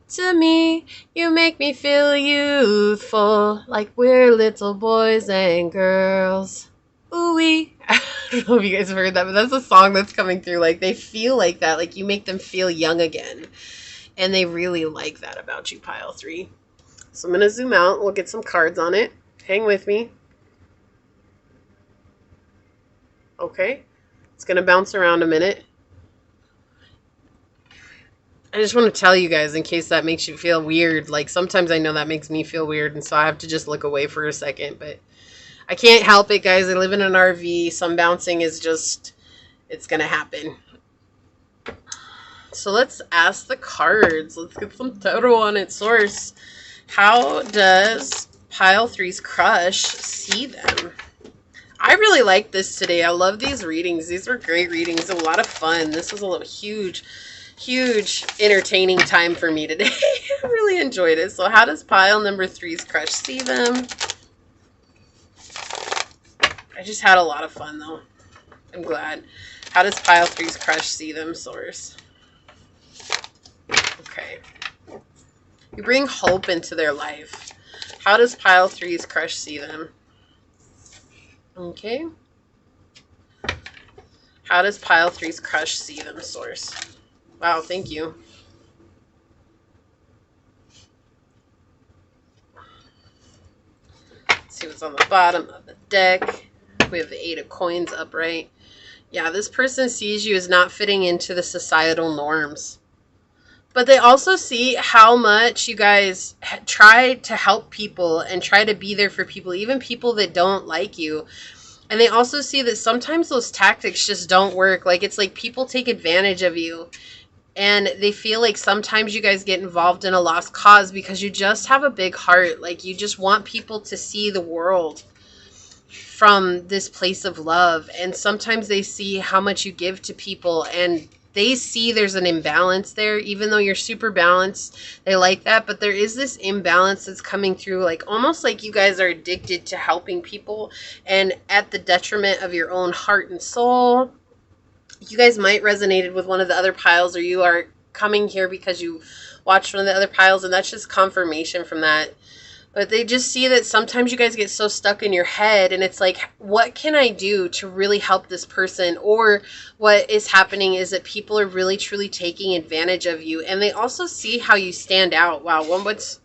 To me, you make me feel youthful, like we're little boys and girls. Ooh-wee. I don't know if you guys have heard that, but that's a song that's coming through. Like, they feel like that, like you make them feel young again. And they really like that about you, Pile 3. So I'm going to zoom out. We'll get some cards on it. Hang with me. Okay. It's going to bounce around a minute. I just want to tell you guys, in case that makes you feel weird. Like, sometimes I know that makes me feel weird, and so I have to just look away for a second. But I can't help it, guys. I live in an RV. Some bouncing is just, it's going to happen. So let's ask the cards. Let's get some tarot on it, source. How does Pile 3's crush see them? I really like this today. I love these readings. These were great readings. A lot of fun. This was a little huge entertaining time for me today. I really enjoyed it. So how does Pile number 3's crush see them? I just had a lot of fun, though. I'm glad. How does Pile 3's crush see them, source? Okay. You bring hope into their life. How does Pile 3's crush see them? Okay. How does Pile 3's crush see them, source? Wow, thank you. Let's see what's on the bottom of the deck. We have the 8 of Coins upright. Yeah, this person sees you as not fitting into the societal norms. But they also see how much you guys try to help people and try to be there for people, even people that don't like you. And they also see that sometimes those tactics just don't work. Like, it's like people take advantage of you. And they feel like sometimes you guys get involved in a lost cause because you just have a big heart. Like, you just want people to see the world from this place of love. And sometimes they see how much you give to people, and they see there's an imbalance there, even though you're super balanced. They like that, but there is this imbalance that's coming through, like almost like you guys are addicted to helping people and at the detriment of your own heart and soul. You guys might resonated with one of the other piles, or you are coming here because you watched one of the other piles, and that's just confirmation from that. But they just see that sometimes you guys get so stuck in your head, and it's like, what can I do to really help this person? Or what is happening is that people are really truly taking advantage of you, and they also see how you stand out. Wow, what's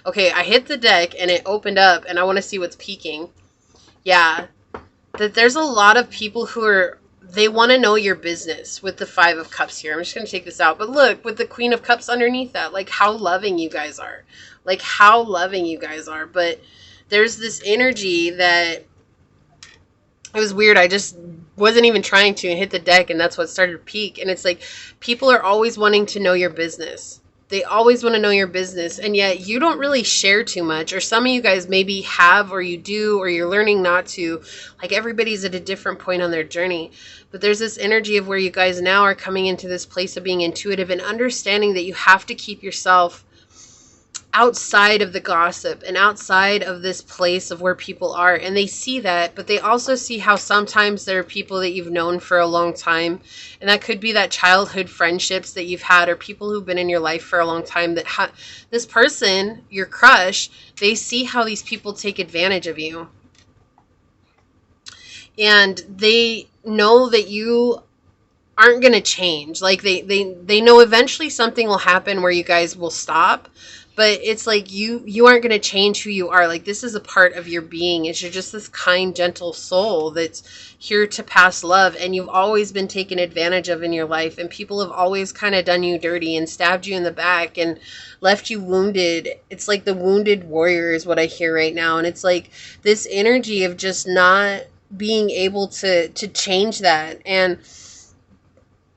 okay? I hit the deck and it opened up, and I want to see what's peeking. Yeah, that there's a lot of people who are, they want to know your business with the 5 of Cups here. I'm just going to take this out. But look, with the Queen of Cups underneath that, like how loving you guys are. Like how loving you guys are. But there's this energy that, it was weird. I just wasn't even trying to and hit the deck, and that's what started to peak. And it's like, people are always wanting to know your business. They always want to know your business, and yet you don't really share too much. Or some of you guys maybe have, or you do, or you're learning not to. Like everybody's at a different point on their journey. But there's this energy of where you guys now are coming into this place of being intuitive and understanding that you have to keep yourself outside of the gossip and outside of this place of where people are. And they see that, but they also see how sometimes there are people that you've known for a long time. And that could be that childhood friendships that you've had, or people who've been in your life for a long time, that this person, your crush, they see how these people take advantage of you. And they know that you aren't going to change. Like they know eventually something will happen where you guys will stop. But it's like you aren't going to change who you are. Like this is a part of your being. It's you're just this kind, gentle soul that's here to pass love. And you've always been taken advantage of in your life. And people have always kind of done you dirty and stabbed you in the back and left you wounded. It's like the wounded warrior is what I hear right now. And it's like this energy of just not being able to change that. And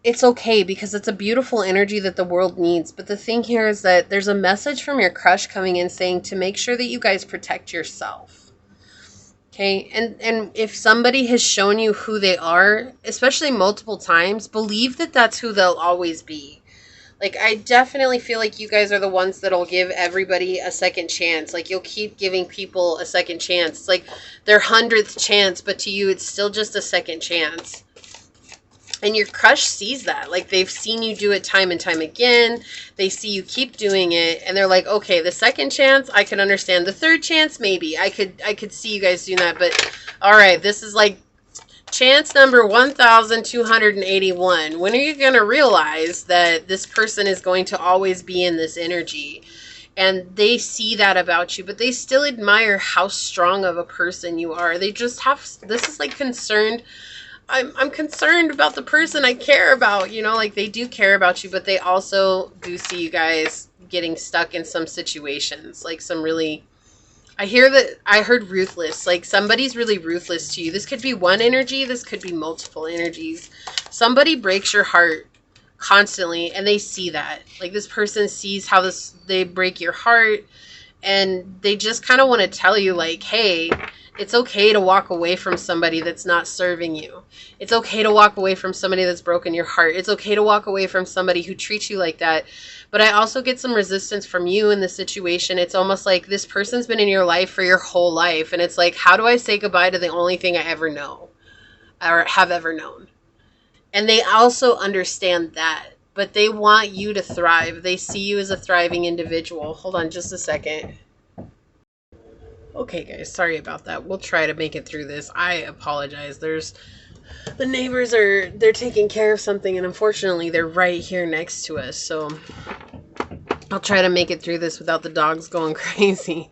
it's okay, because it's a beautiful energy that the world needs. But the thing here is that there's a message from your crush coming in saying to make sure that you guys protect yourself. Okay? And if somebody has shown you who they are, especially multiple times, believe that that's who they'll always be. Like, I definitely feel like you guys are the ones that'll give everybody a second chance. Like, you'll keep giving people a second chance. It's like their 100th chance, but to you, it's still just a second chance. And your crush sees that. Like, they've seen you do it time and time again. They see you keep doing it. And they're like, okay, the second chance, I can understand. The third chance, maybe. I could see you guys doing that. But, all right, this is like chance number 1,281. When are you going to realize that this person is going to always be in this energy? And they see that about you, but they still admire how strong of a person you are. They just have, this is like concerned. I'm concerned about the person I care about, you know, like they do care about you, but they also do see you guys getting stuck in some situations, like some really, I heard ruthless, like somebody's really ruthless to you. This could be one energy. This could be multiple energies. Somebody breaks your heart constantly, and they see that. Like this person sees how they break your heart, and they just kind of want to tell you like, hey, it's okay to walk away from somebody that's not serving you. It's okay to walk away from somebody that's broken your heart. It's okay to walk away from somebody who treats you like that. But I also get some resistance from you in this situation. It's almost like this person's been in your life for your whole life. And it's like, how do I say goodbye to the only thing I ever know or have ever known? And they also understand that, but they want you to thrive. They see you as a thriving individual. Hold on just a second. Okay, guys, sorry about that. We'll try to make it through this. I apologize. The neighbors they're taking care of something, and unfortunately they're right here next to us. So I'll try to make it through this without the dogs going crazy.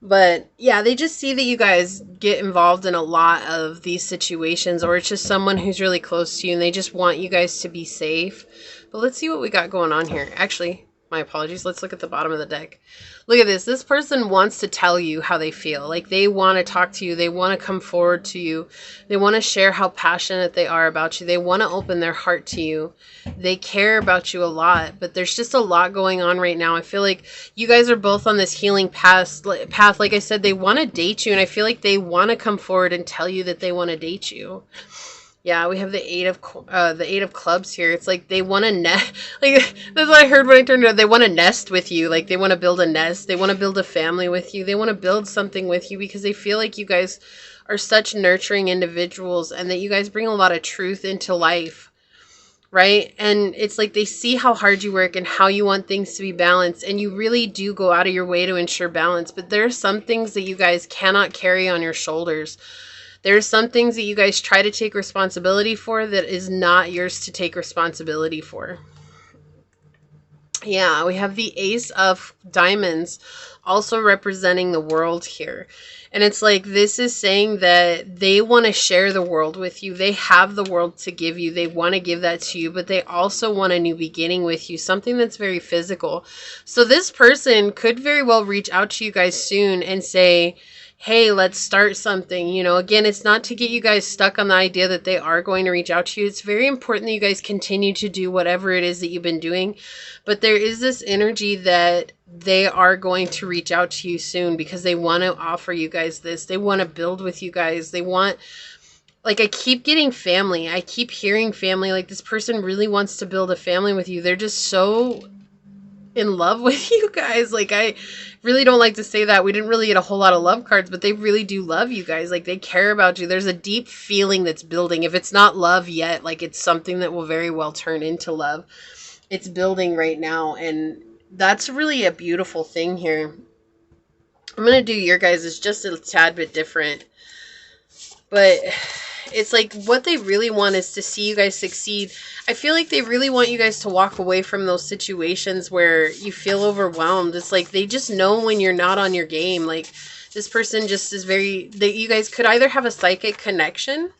But yeah, they just see that you guys get involved in a lot of these situations, or it's just someone who's really close to you and they just want you guys to be safe. But let's see what we got going on here. Actually, my apologies. Let's look at the bottom of the deck. Look at this. This person wants to tell you how they feel. Like they want to talk to you. They want to come forward to you. They want to share how passionate they are about you. They want to open their heart to you. They care about you a lot, but there's just a lot going on right now. I feel like you guys are both on this healing path. Like I said, they want to date you, and I feel like they want to come forward and tell you that they want to date you. Yeah, we have the eight of clubs here. It's like they want to nest. Like that's what I heard when I turned it on. They want to nest with you. Like they want to build a nest. They want to build a family with you. They want to build something with you because they feel like you guys are such nurturing individuals and that you guys bring a lot of truth into life. Right? And it's like they see how hard you work and how you want things to be balanced. And you really do go out of your way to ensure balance. But there are some things that you guys cannot carry on your shoulders. There's some things that you guys try to take responsibility for that is not yours to take responsibility for. Yeah, we have the Ace of Diamonds also representing the world here. And it's like this is saying that they want to share the world with you. They have the world to give you. They want to give that to you, but they also want a new beginning with you, something that's very physical. So this person could very well reach out to you guys soon and say, hey, let's start something. You know, again, it's not to get you guys stuck on the idea that they are going to reach out to you. It's very important that you guys continue to do whatever it is that you've been doing. But there is this energy that they are going to reach out to you soon because they want to offer you guys this. They want to build with you guys. They want, like, I keep getting family. I keep hearing family. Like, this person really wants to build a family with you. They're just so in love with you guys. Like, I really don't like to say that. We didn't really get a whole lot of love cards, but they really do love you guys. Like, they care about you. There's a deep feeling that's building. If it's not love yet, like, it's something that will very well turn into love. It's building right now, and that's really a beautiful thing here. I'm going to do your guys' is just a tad bit different. But it's like what they really want is to see you guys succeed. I feel like they really want you guys to walk away from those situations where you feel overwhelmed. It's like they just know when you're not on your game. Like this person just is very, that you guys could either have a psychic connection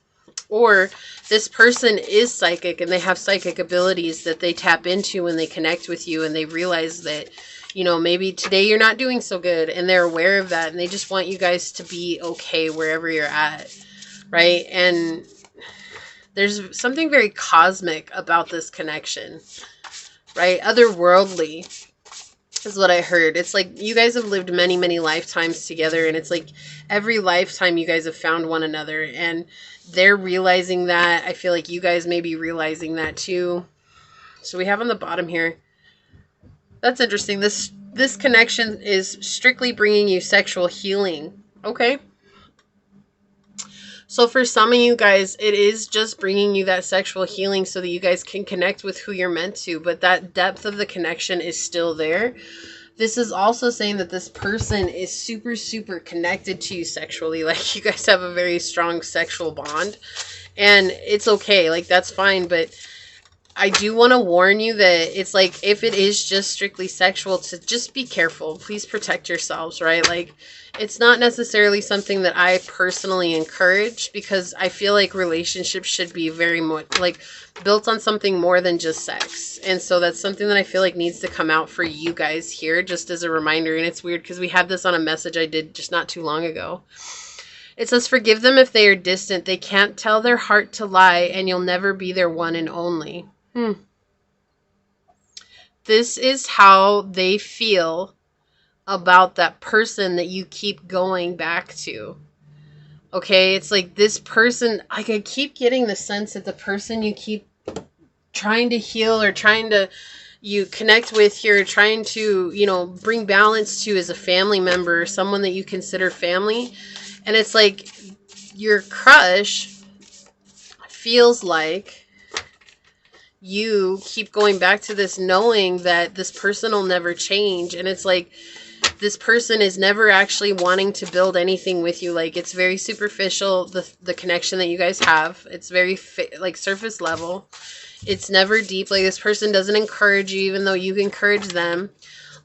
or this person is psychic and they have psychic abilities that they tap into when they connect with you, and they realize that, you know, maybe today you're not doing so good and they're aware of that and they just want you guys to be okay wherever you're at. Right? And there's something very cosmic about this connection, right? Otherworldly is what I heard. It's like you guys have lived many, many lifetimes together, and it's like every lifetime you guys have found one another, and they're realizing that. I feel like you guys may be realizing that too. So we have on the bottom here, that's interesting. This connection is strictly bringing you sexual healing. Okay. So for some of you guys, it is just bringing you that sexual healing so that you guys can connect with who you're meant to. But that depth of the connection is still there. This is also saying that this person is super, super connected to you sexually. Like you guys have a very strong sexual bond. And it's okay. Like that's fine. But I do want to warn you that it's like if it is just strictly sexual, to just be careful. Please protect yourselves, right? Like it's not necessarily something that I personally encourage, because I feel like relationships should be very much like built on something more than just sex. And so that's something that I feel like needs to come out for you guys here, just as a reminder. And it's weird because we had this on a message I did just not too long ago. It says, forgive them if they are distant. They can't tell their heart to lie, and you'll never be their one and only. This is how they feel about that person that you keep going back to. Okay, it's like this person, like I keep getting the sense that the person you keep trying to heal or trying to you connect with here, trying to, you know, bring balance to as a family member or someone that you consider family. And it's like your crush feels like you keep going back to this knowing that this person will never change. And it's like this person is never actually wanting to build anything with you. Like it's very superficial, the connection that you guys have. It's very like surface level. It's never deep. Like this person doesn't encourage you even though you encourage them.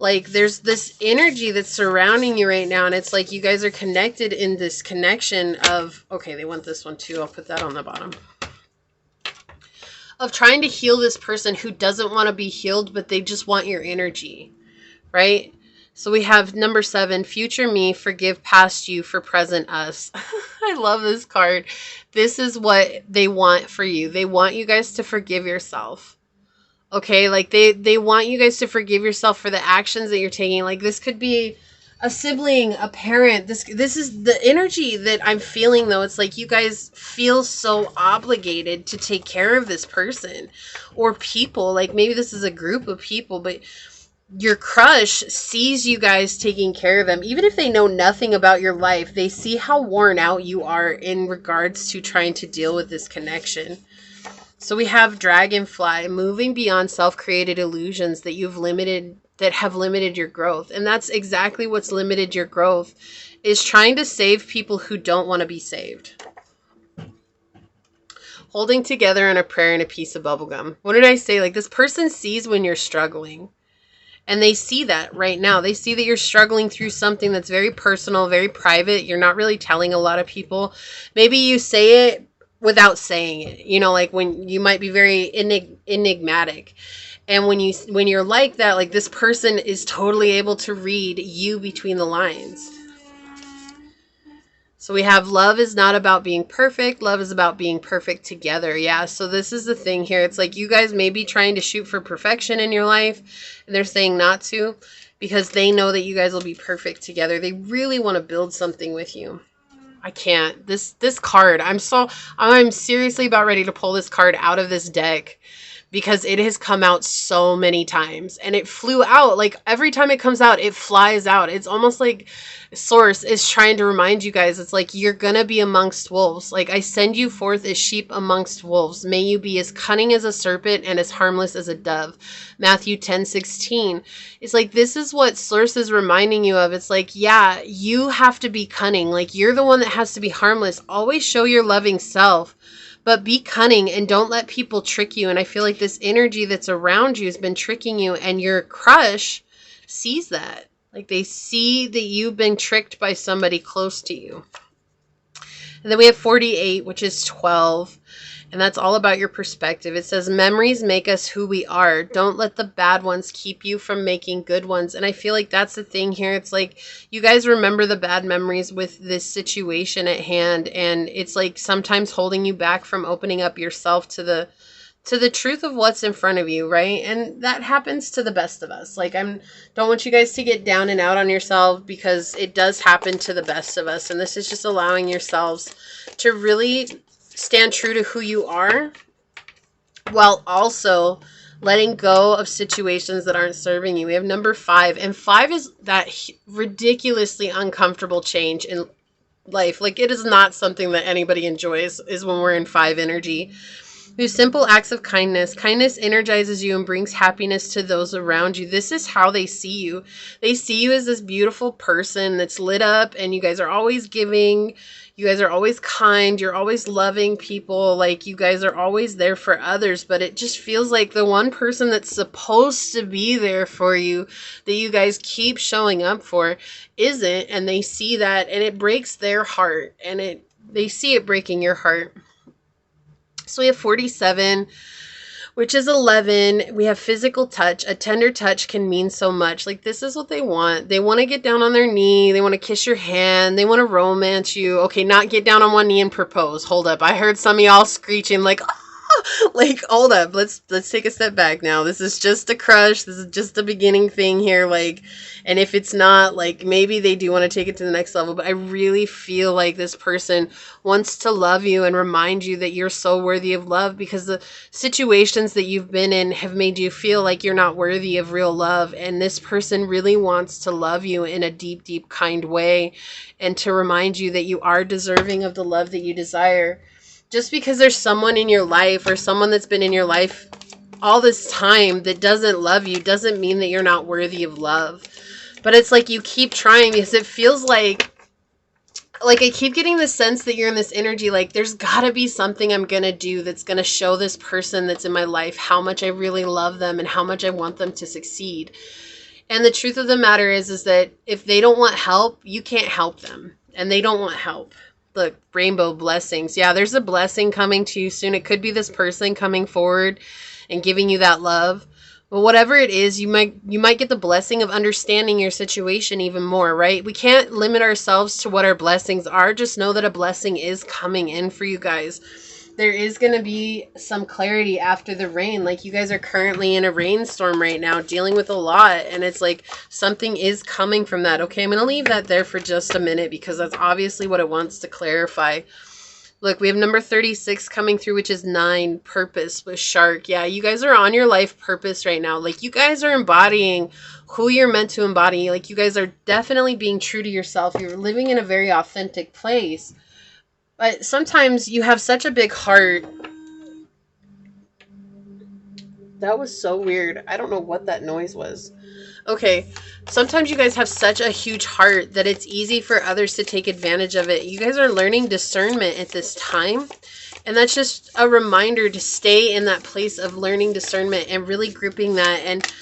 Like there's this energy that's surrounding you right now, and it's like you guys are connected in this connection of, okay, they want this one too. I'll put that on the bottom. Of trying to heal this person who doesn't want to be healed, but they just want your energy, right? So we have number 7, future me, forgive past you for present us. I love this card. This is what they want for you. They want you guys to forgive yourself. Okay, like they want you guys to forgive yourself for the actions that you're taking. Like this could be a sibling, a parent. This is the energy that I'm feeling, though. It's like you guys feel so obligated to take care of this person or people. Like maybe this is a group of people, but your crush sees you guys taking care of them. Even if they know nothing about your life, they see how worn out you are in regards to trying to deal with this connection. So we have dragonfly, moving beyond self-created illusions that have limited your growth. And that's exactly what's limited your growth, is trying to save people who don't want to be saved. Holding together in a prayer and a piece of bubblegum. What did I say? Like, this person sees when you're struggling. And they see that right now. They see that you're struggling through something that's very personal, very private. You're not really telling a lot of people. Maybe you say it without saying it. You know, like when you might be very enigmatic. And when you're like that, like this person is totally able to read you between the lines. So we have love is not about being perfect. Love is about being perfect together. Yeah. So this is the thing here. It's like you guys may be trying to shoot for perfection in your life, and they're saying not to because they know that you guys will be perfect together. They really want to build something with you. I can't. This card, I'm seriously about ready to pull this card out of this deck, because it has come out so many times and it flew out. Like every time it comes out, it flies out. It's almost like Source is trying to remind you guys, it's like you're gonna be amongst wolves. Like I send you forth as sheep amongst wolves. May you be as cunning as a serpent and as harmless as a dove. Matthew 10:16. It's like this is what Source is reminding you of. It's like, yeah, you have to be cunning. Like you're the one that has to be harmless. Always show your loving self. But be cunning and don't let people trick you. And I feel like this energy that's around you has been tricking you, and your crush sees that. Like they see that you've been tricked by somebody close to you. And then we have 48, which is 12. And that's all about your perspective. It says, memories make us who we are. Don't let the bad ones keep you from making good ones. And I feel like that's the thing here. It's like you guys remember the bad memories with this situation at hand. And it's like sometimes holding you back from opening up yourself to the truth of what's in front of you, right? And that happens to the best of us. Like don't want you guys to get down and out on yourself, because it does happen to the best of us. And this is just allowing yourselves to really stand true to who you are, while also letting go of situations that aren't serving you. We have number 5, and 5 is that ridiculously uncomfortable change in life. Like it is not something that anybody enjoys, is when we're in 5 energy. Through simple acts of kindness. Kindness energizes you and brings happiness to those around you. This is how they see you. They see you as this beautiful person that's lit up, and you guys are always giving. You guys are always kind. You're always loving people. Like you guys are always there for others, but it just feels like the one person that's supposed to be there for you, that you guys keep showing up for, isn't. And they see that, and it breaks their heart, and they see it breaking your heart. So we have 47, which is 11. We have physical touch. A tender touch can mean so much. Like this is what they want. They want to get down on their knee. They want to kiss your hand. They want to romance you. Okay, not get down on one knee and propose. Hold up. I heard some of y'all screeching like, like, hold up. Let's take a step back now. This is just a crush. This is just the beginning thing here. Like, and if it's not, like, maybe they do want to take it to the next level, but I really feel like this person wants to love you and remind you that you're so worthy of love, because the situations that you've been in have made you feel like you're not worthy of real love. And this person really wants to love you in a deep, deep, kind way, and to remind you that you are deserving of the love that you desire. Just because there's someone in your life, or someone that's been in your life all this time, that doesn't love you, doesn't mean that you're not worthy of love. But it's like you keep trying, because it feels like I keep getting the sense that you're in this energy, like there's gotta be something I'm gonna do that's gonna show this person that's in my life how much I really love them and how much I want them to succeed. And the truth of the matter is that if they don't want help, you can't help them. And they don't want help. Look, rainbow blessings. Yeah, there's a blessing coming to you soon. It could be this person coming forward and giving you that love. But whatever it is, you might get the blessing of understanding your situation even more, right? We can't limit ourselves to what our blessings are. Just know that a blessing is coming in for you guys. there is going to be some clarity after the rain. Like, you guys are currently in a rainstorm right now, dealing with a lot, and it's like something is coming from that. Okay, I'm going to leave that there for just a minute because that's obviously what it wants to clarify. Look, we have number 36 coming through, which is 9, purpose with shark. Yeah, you guys are on your life purpose right now. Like, you guys are embodying who you're meant to embody. Like, you guys are definitely being true to yourself. You're living in a very authentic place. But sometimes you have such a big heart. That was so weird. I don't know what that noise was. Okay, sometimes you guys have such a huge heart that it's easy for others to take advantage of it. You guys are learning discernment at this time. And that's just a reminder to stay in that place of learning discernment and really gripping that and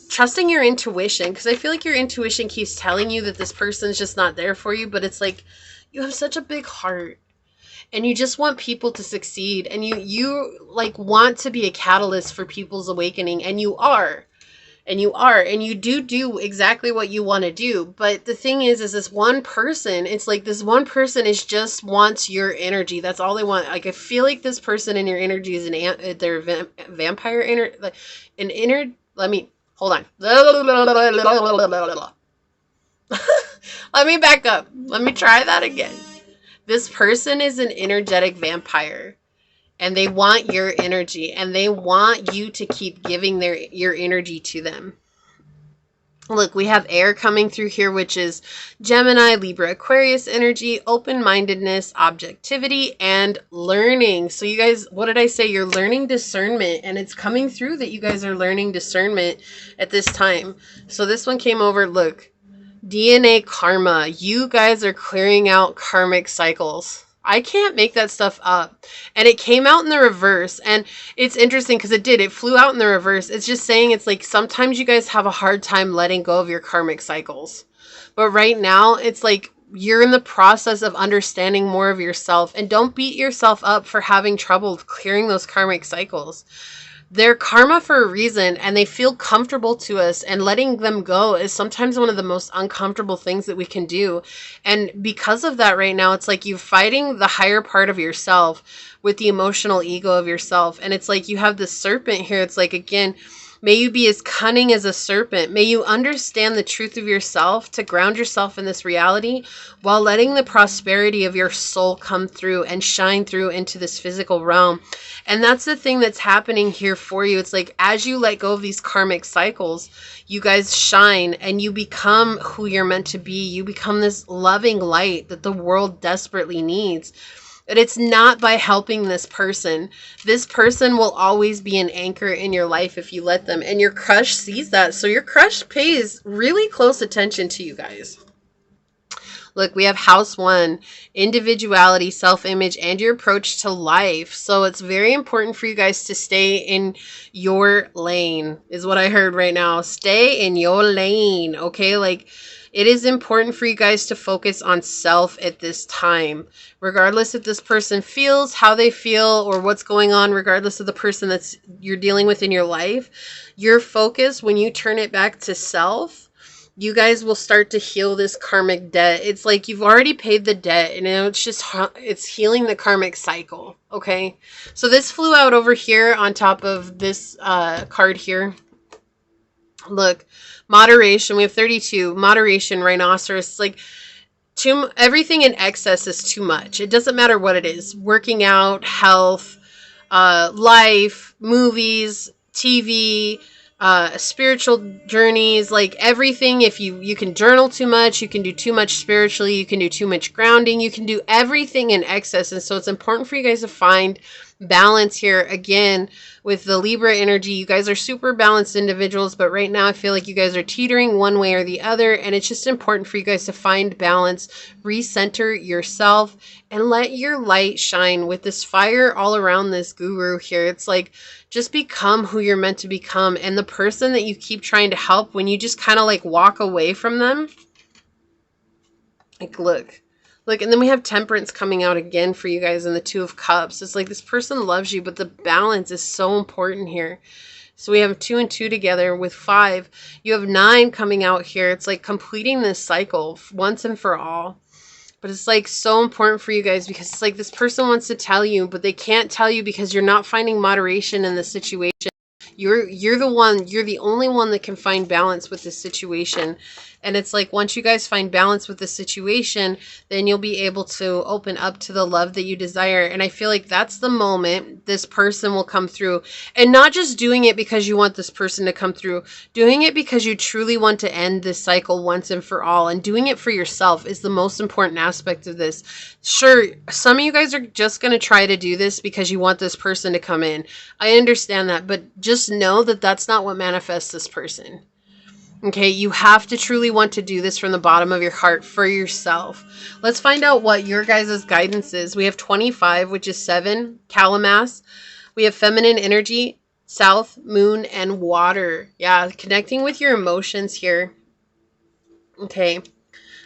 trusting your intuition. Because I feel like your intuition keeps telling you that this person's just not there for you. But it's like, you have such a big heart. And you just want people to succeed. And you like want to be a catalyst for people's awakening. And you are. And you do exactly what you want to do. But the thing is this one person, it's like this one person is just wants your energy. That's all they want. Like, I feel like this person in your energy is they're vampire let me, hold on. Let me back up. Let me try that again. This person is an energetic vampire. And they want your energy, and they want you to keep giving your energy to them. Look, we have air coming through here, which is Gemini, Libra, Aquarius energy, open-mindedness, objectivity, and learning. So you guys, what did I say? You're learning discernment, and it's coming through that you guys are learning discernment at this time. So this one came over, look, DNA karma. You guys are clearing out karmic cycles. I can't make that stuff up. And it came out in the reverse. And it's interesting because it flew out in the reverse. It's just saying it's like sometimes you guys have a hard time letting go of your karmic cycles. But right now, it's like you're in the process of understanding more of yourself. And don't beat yourself up for having trouble clearing those karmic cycles. They're karma for a reason, and they feel comfortable to us, and letting them go is sometimes one of the most uncomfortable things that we can do. And because of that right now, it's like you're fighting the higher part of yourself with the emotional ego of yourself. And it's like you have this serpent here. It's like, again, may you be as cunning as a serpent. May you understand the truth of yourself to ground yourself in this reality while letting the prosperity of your soul come through and shine through into this physical realm. And that's the thing that's happening here for you. It's like as you let go of these karmic cycles, you guys shine and you become who you're meant to be. You become this loving light that the world desperately needs. But it's not by helping this person. This person will always be an anchor in your life if you let them. And your crush sees that. So your crush pays really close attention to you guys. Look, we have house 1, individuality, self-image, and your approach to life. So it's very important for you guys to stay in your lane, is what I heard right now. Stay in your lane, okay? Like, it is important for you guys to focus on self at this time. Regardless if this person feels how they feel or what's going on, regardless of the person that's you're dealing with in your life, your focus, when you turn it back to self, you guys will start to heal this karmic debt. It's like you've already paid the debt, and it's healing the karmic cycle, okay? So this flew out over here on top of this card here. Look, moderation. We have 32. Moderation, rhinoceros. It's like everything in excess is too much. It doesn't matter what it is. Working out, health, life, movies, TV, spiritual journeys, like everything. If you can journal too much, you can do too much spiritually, you can do too much grounding, you can do everything in excess. And so it's important for you guys to find balance here. Again, with the Libra energy, you guys are super balanced individuals, but right now I feel like you guys are teetering one way or the other, and it's just important for you guys to find balance, recenter yourself, and let your light shine with this fire all around this guru here. It's like, just become who you're meant to become. And the person that you keep trying to help, when you just kind of like walk away from them, like, look, and then we have temperance coming out again for you guys in the 2 of Cups. It's like this person loves you, but the balance is so important here. So we have 2 and 2 together with 5. You have 9 coming out here. It's like completing this cycle once and for all. But it's like so important for you guys because it's like this person wants to tell you, but they can't tell you because you're not finding moderation in the situation. You're the only one that can find balance with this situation. And it's like once you guys find balance with the situation, then you'll be able to open up to the love that you desire. And I feel like that's the moment this person will come through. And not just doing it because you want this person to come through, doing it because you truly want to end this cycle once and for all. And doing it for yourself is the most important aspect of this. Sure, some of you guys are just going to try to do this because you want this person to come in. I understand that, but just know that that's not what manifests this person. Okay, you have to truly want to do this from the bottom of your heart for yourself. Let's find out what your guys' guidance is. We have 25, which is 7, Calamas. We have feminine energy, South, Moon, and water. Yeah, connecting with your emotions here. Okay,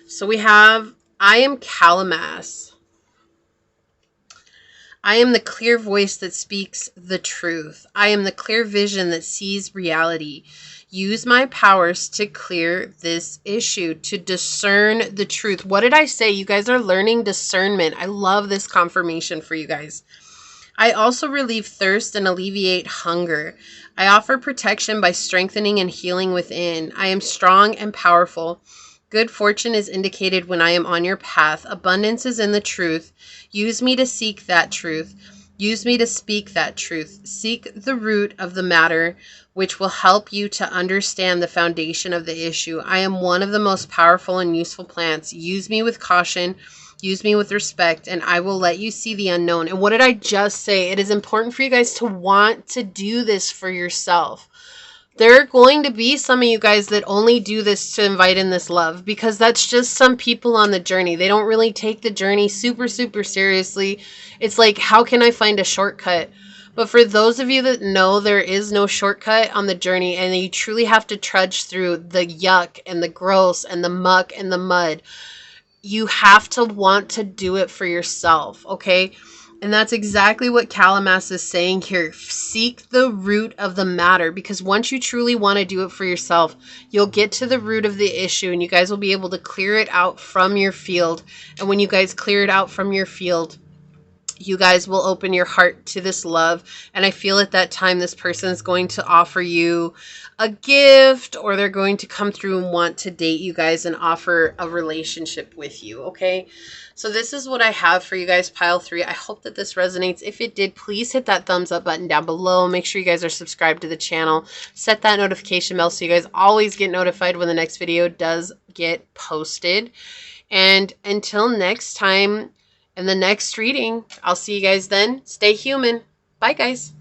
so we have, I am Calamas. I am the clear voice that speaks the truth. I am the clear vision that sees reality. Use my powers to clear this issue, to discern the truth. What did I say? You guys are learning discernment. I love this confirmation for you guys. I also relieve thirst and alleviate hunger. I offer protection by strengthening and healing within. I am strong and powerful. Good fortune is indicated when I am on your path. Abundance is in the truth. Use me to seek that truth. Use me to speak that truth. Seek the root of the matter, which will help you to understand the foundation of the issue. I am one of the most powerful and useful plants. Use me with caution. Use me with respect, and I will let you see the unknown. And what did I just say? It is important for you guys to want to do this for yourself. There are going to be some of you guys that only do this to invite in this love because that's just some people on the journey. They don't really take the journey super, super seriously. It's like, how can I find a shortcut? But for those of you that know there is no shortcut on the journey and you truly have to trudge through the yuck and the gross and the muck and the mud, you have to want to do it for yourself, okay? And that's exactly what Calamas is saying here. Seek the root of the matter, because once you truly want to do it for yourself, you'll get to the root of the issue and you guys will be able to clear it out from your field. And when you guys clear it out from your field, you guys will open your heart to this love. And I feel at that time, this person is going to offer you a gift, or they're going to come through and want to date you guys and offer a relationship with you. Okay. So this is what I have for you guys, pile 3. I hope that this resonates. If it did, please hit that thumbs up button down below. Make sure you guys are subscribed to the channel. Set that notification bell so you guys always get notified when the next video does get posted. And until next time, in the next reading, I'll see you guys then. Stay human. Bye, guys.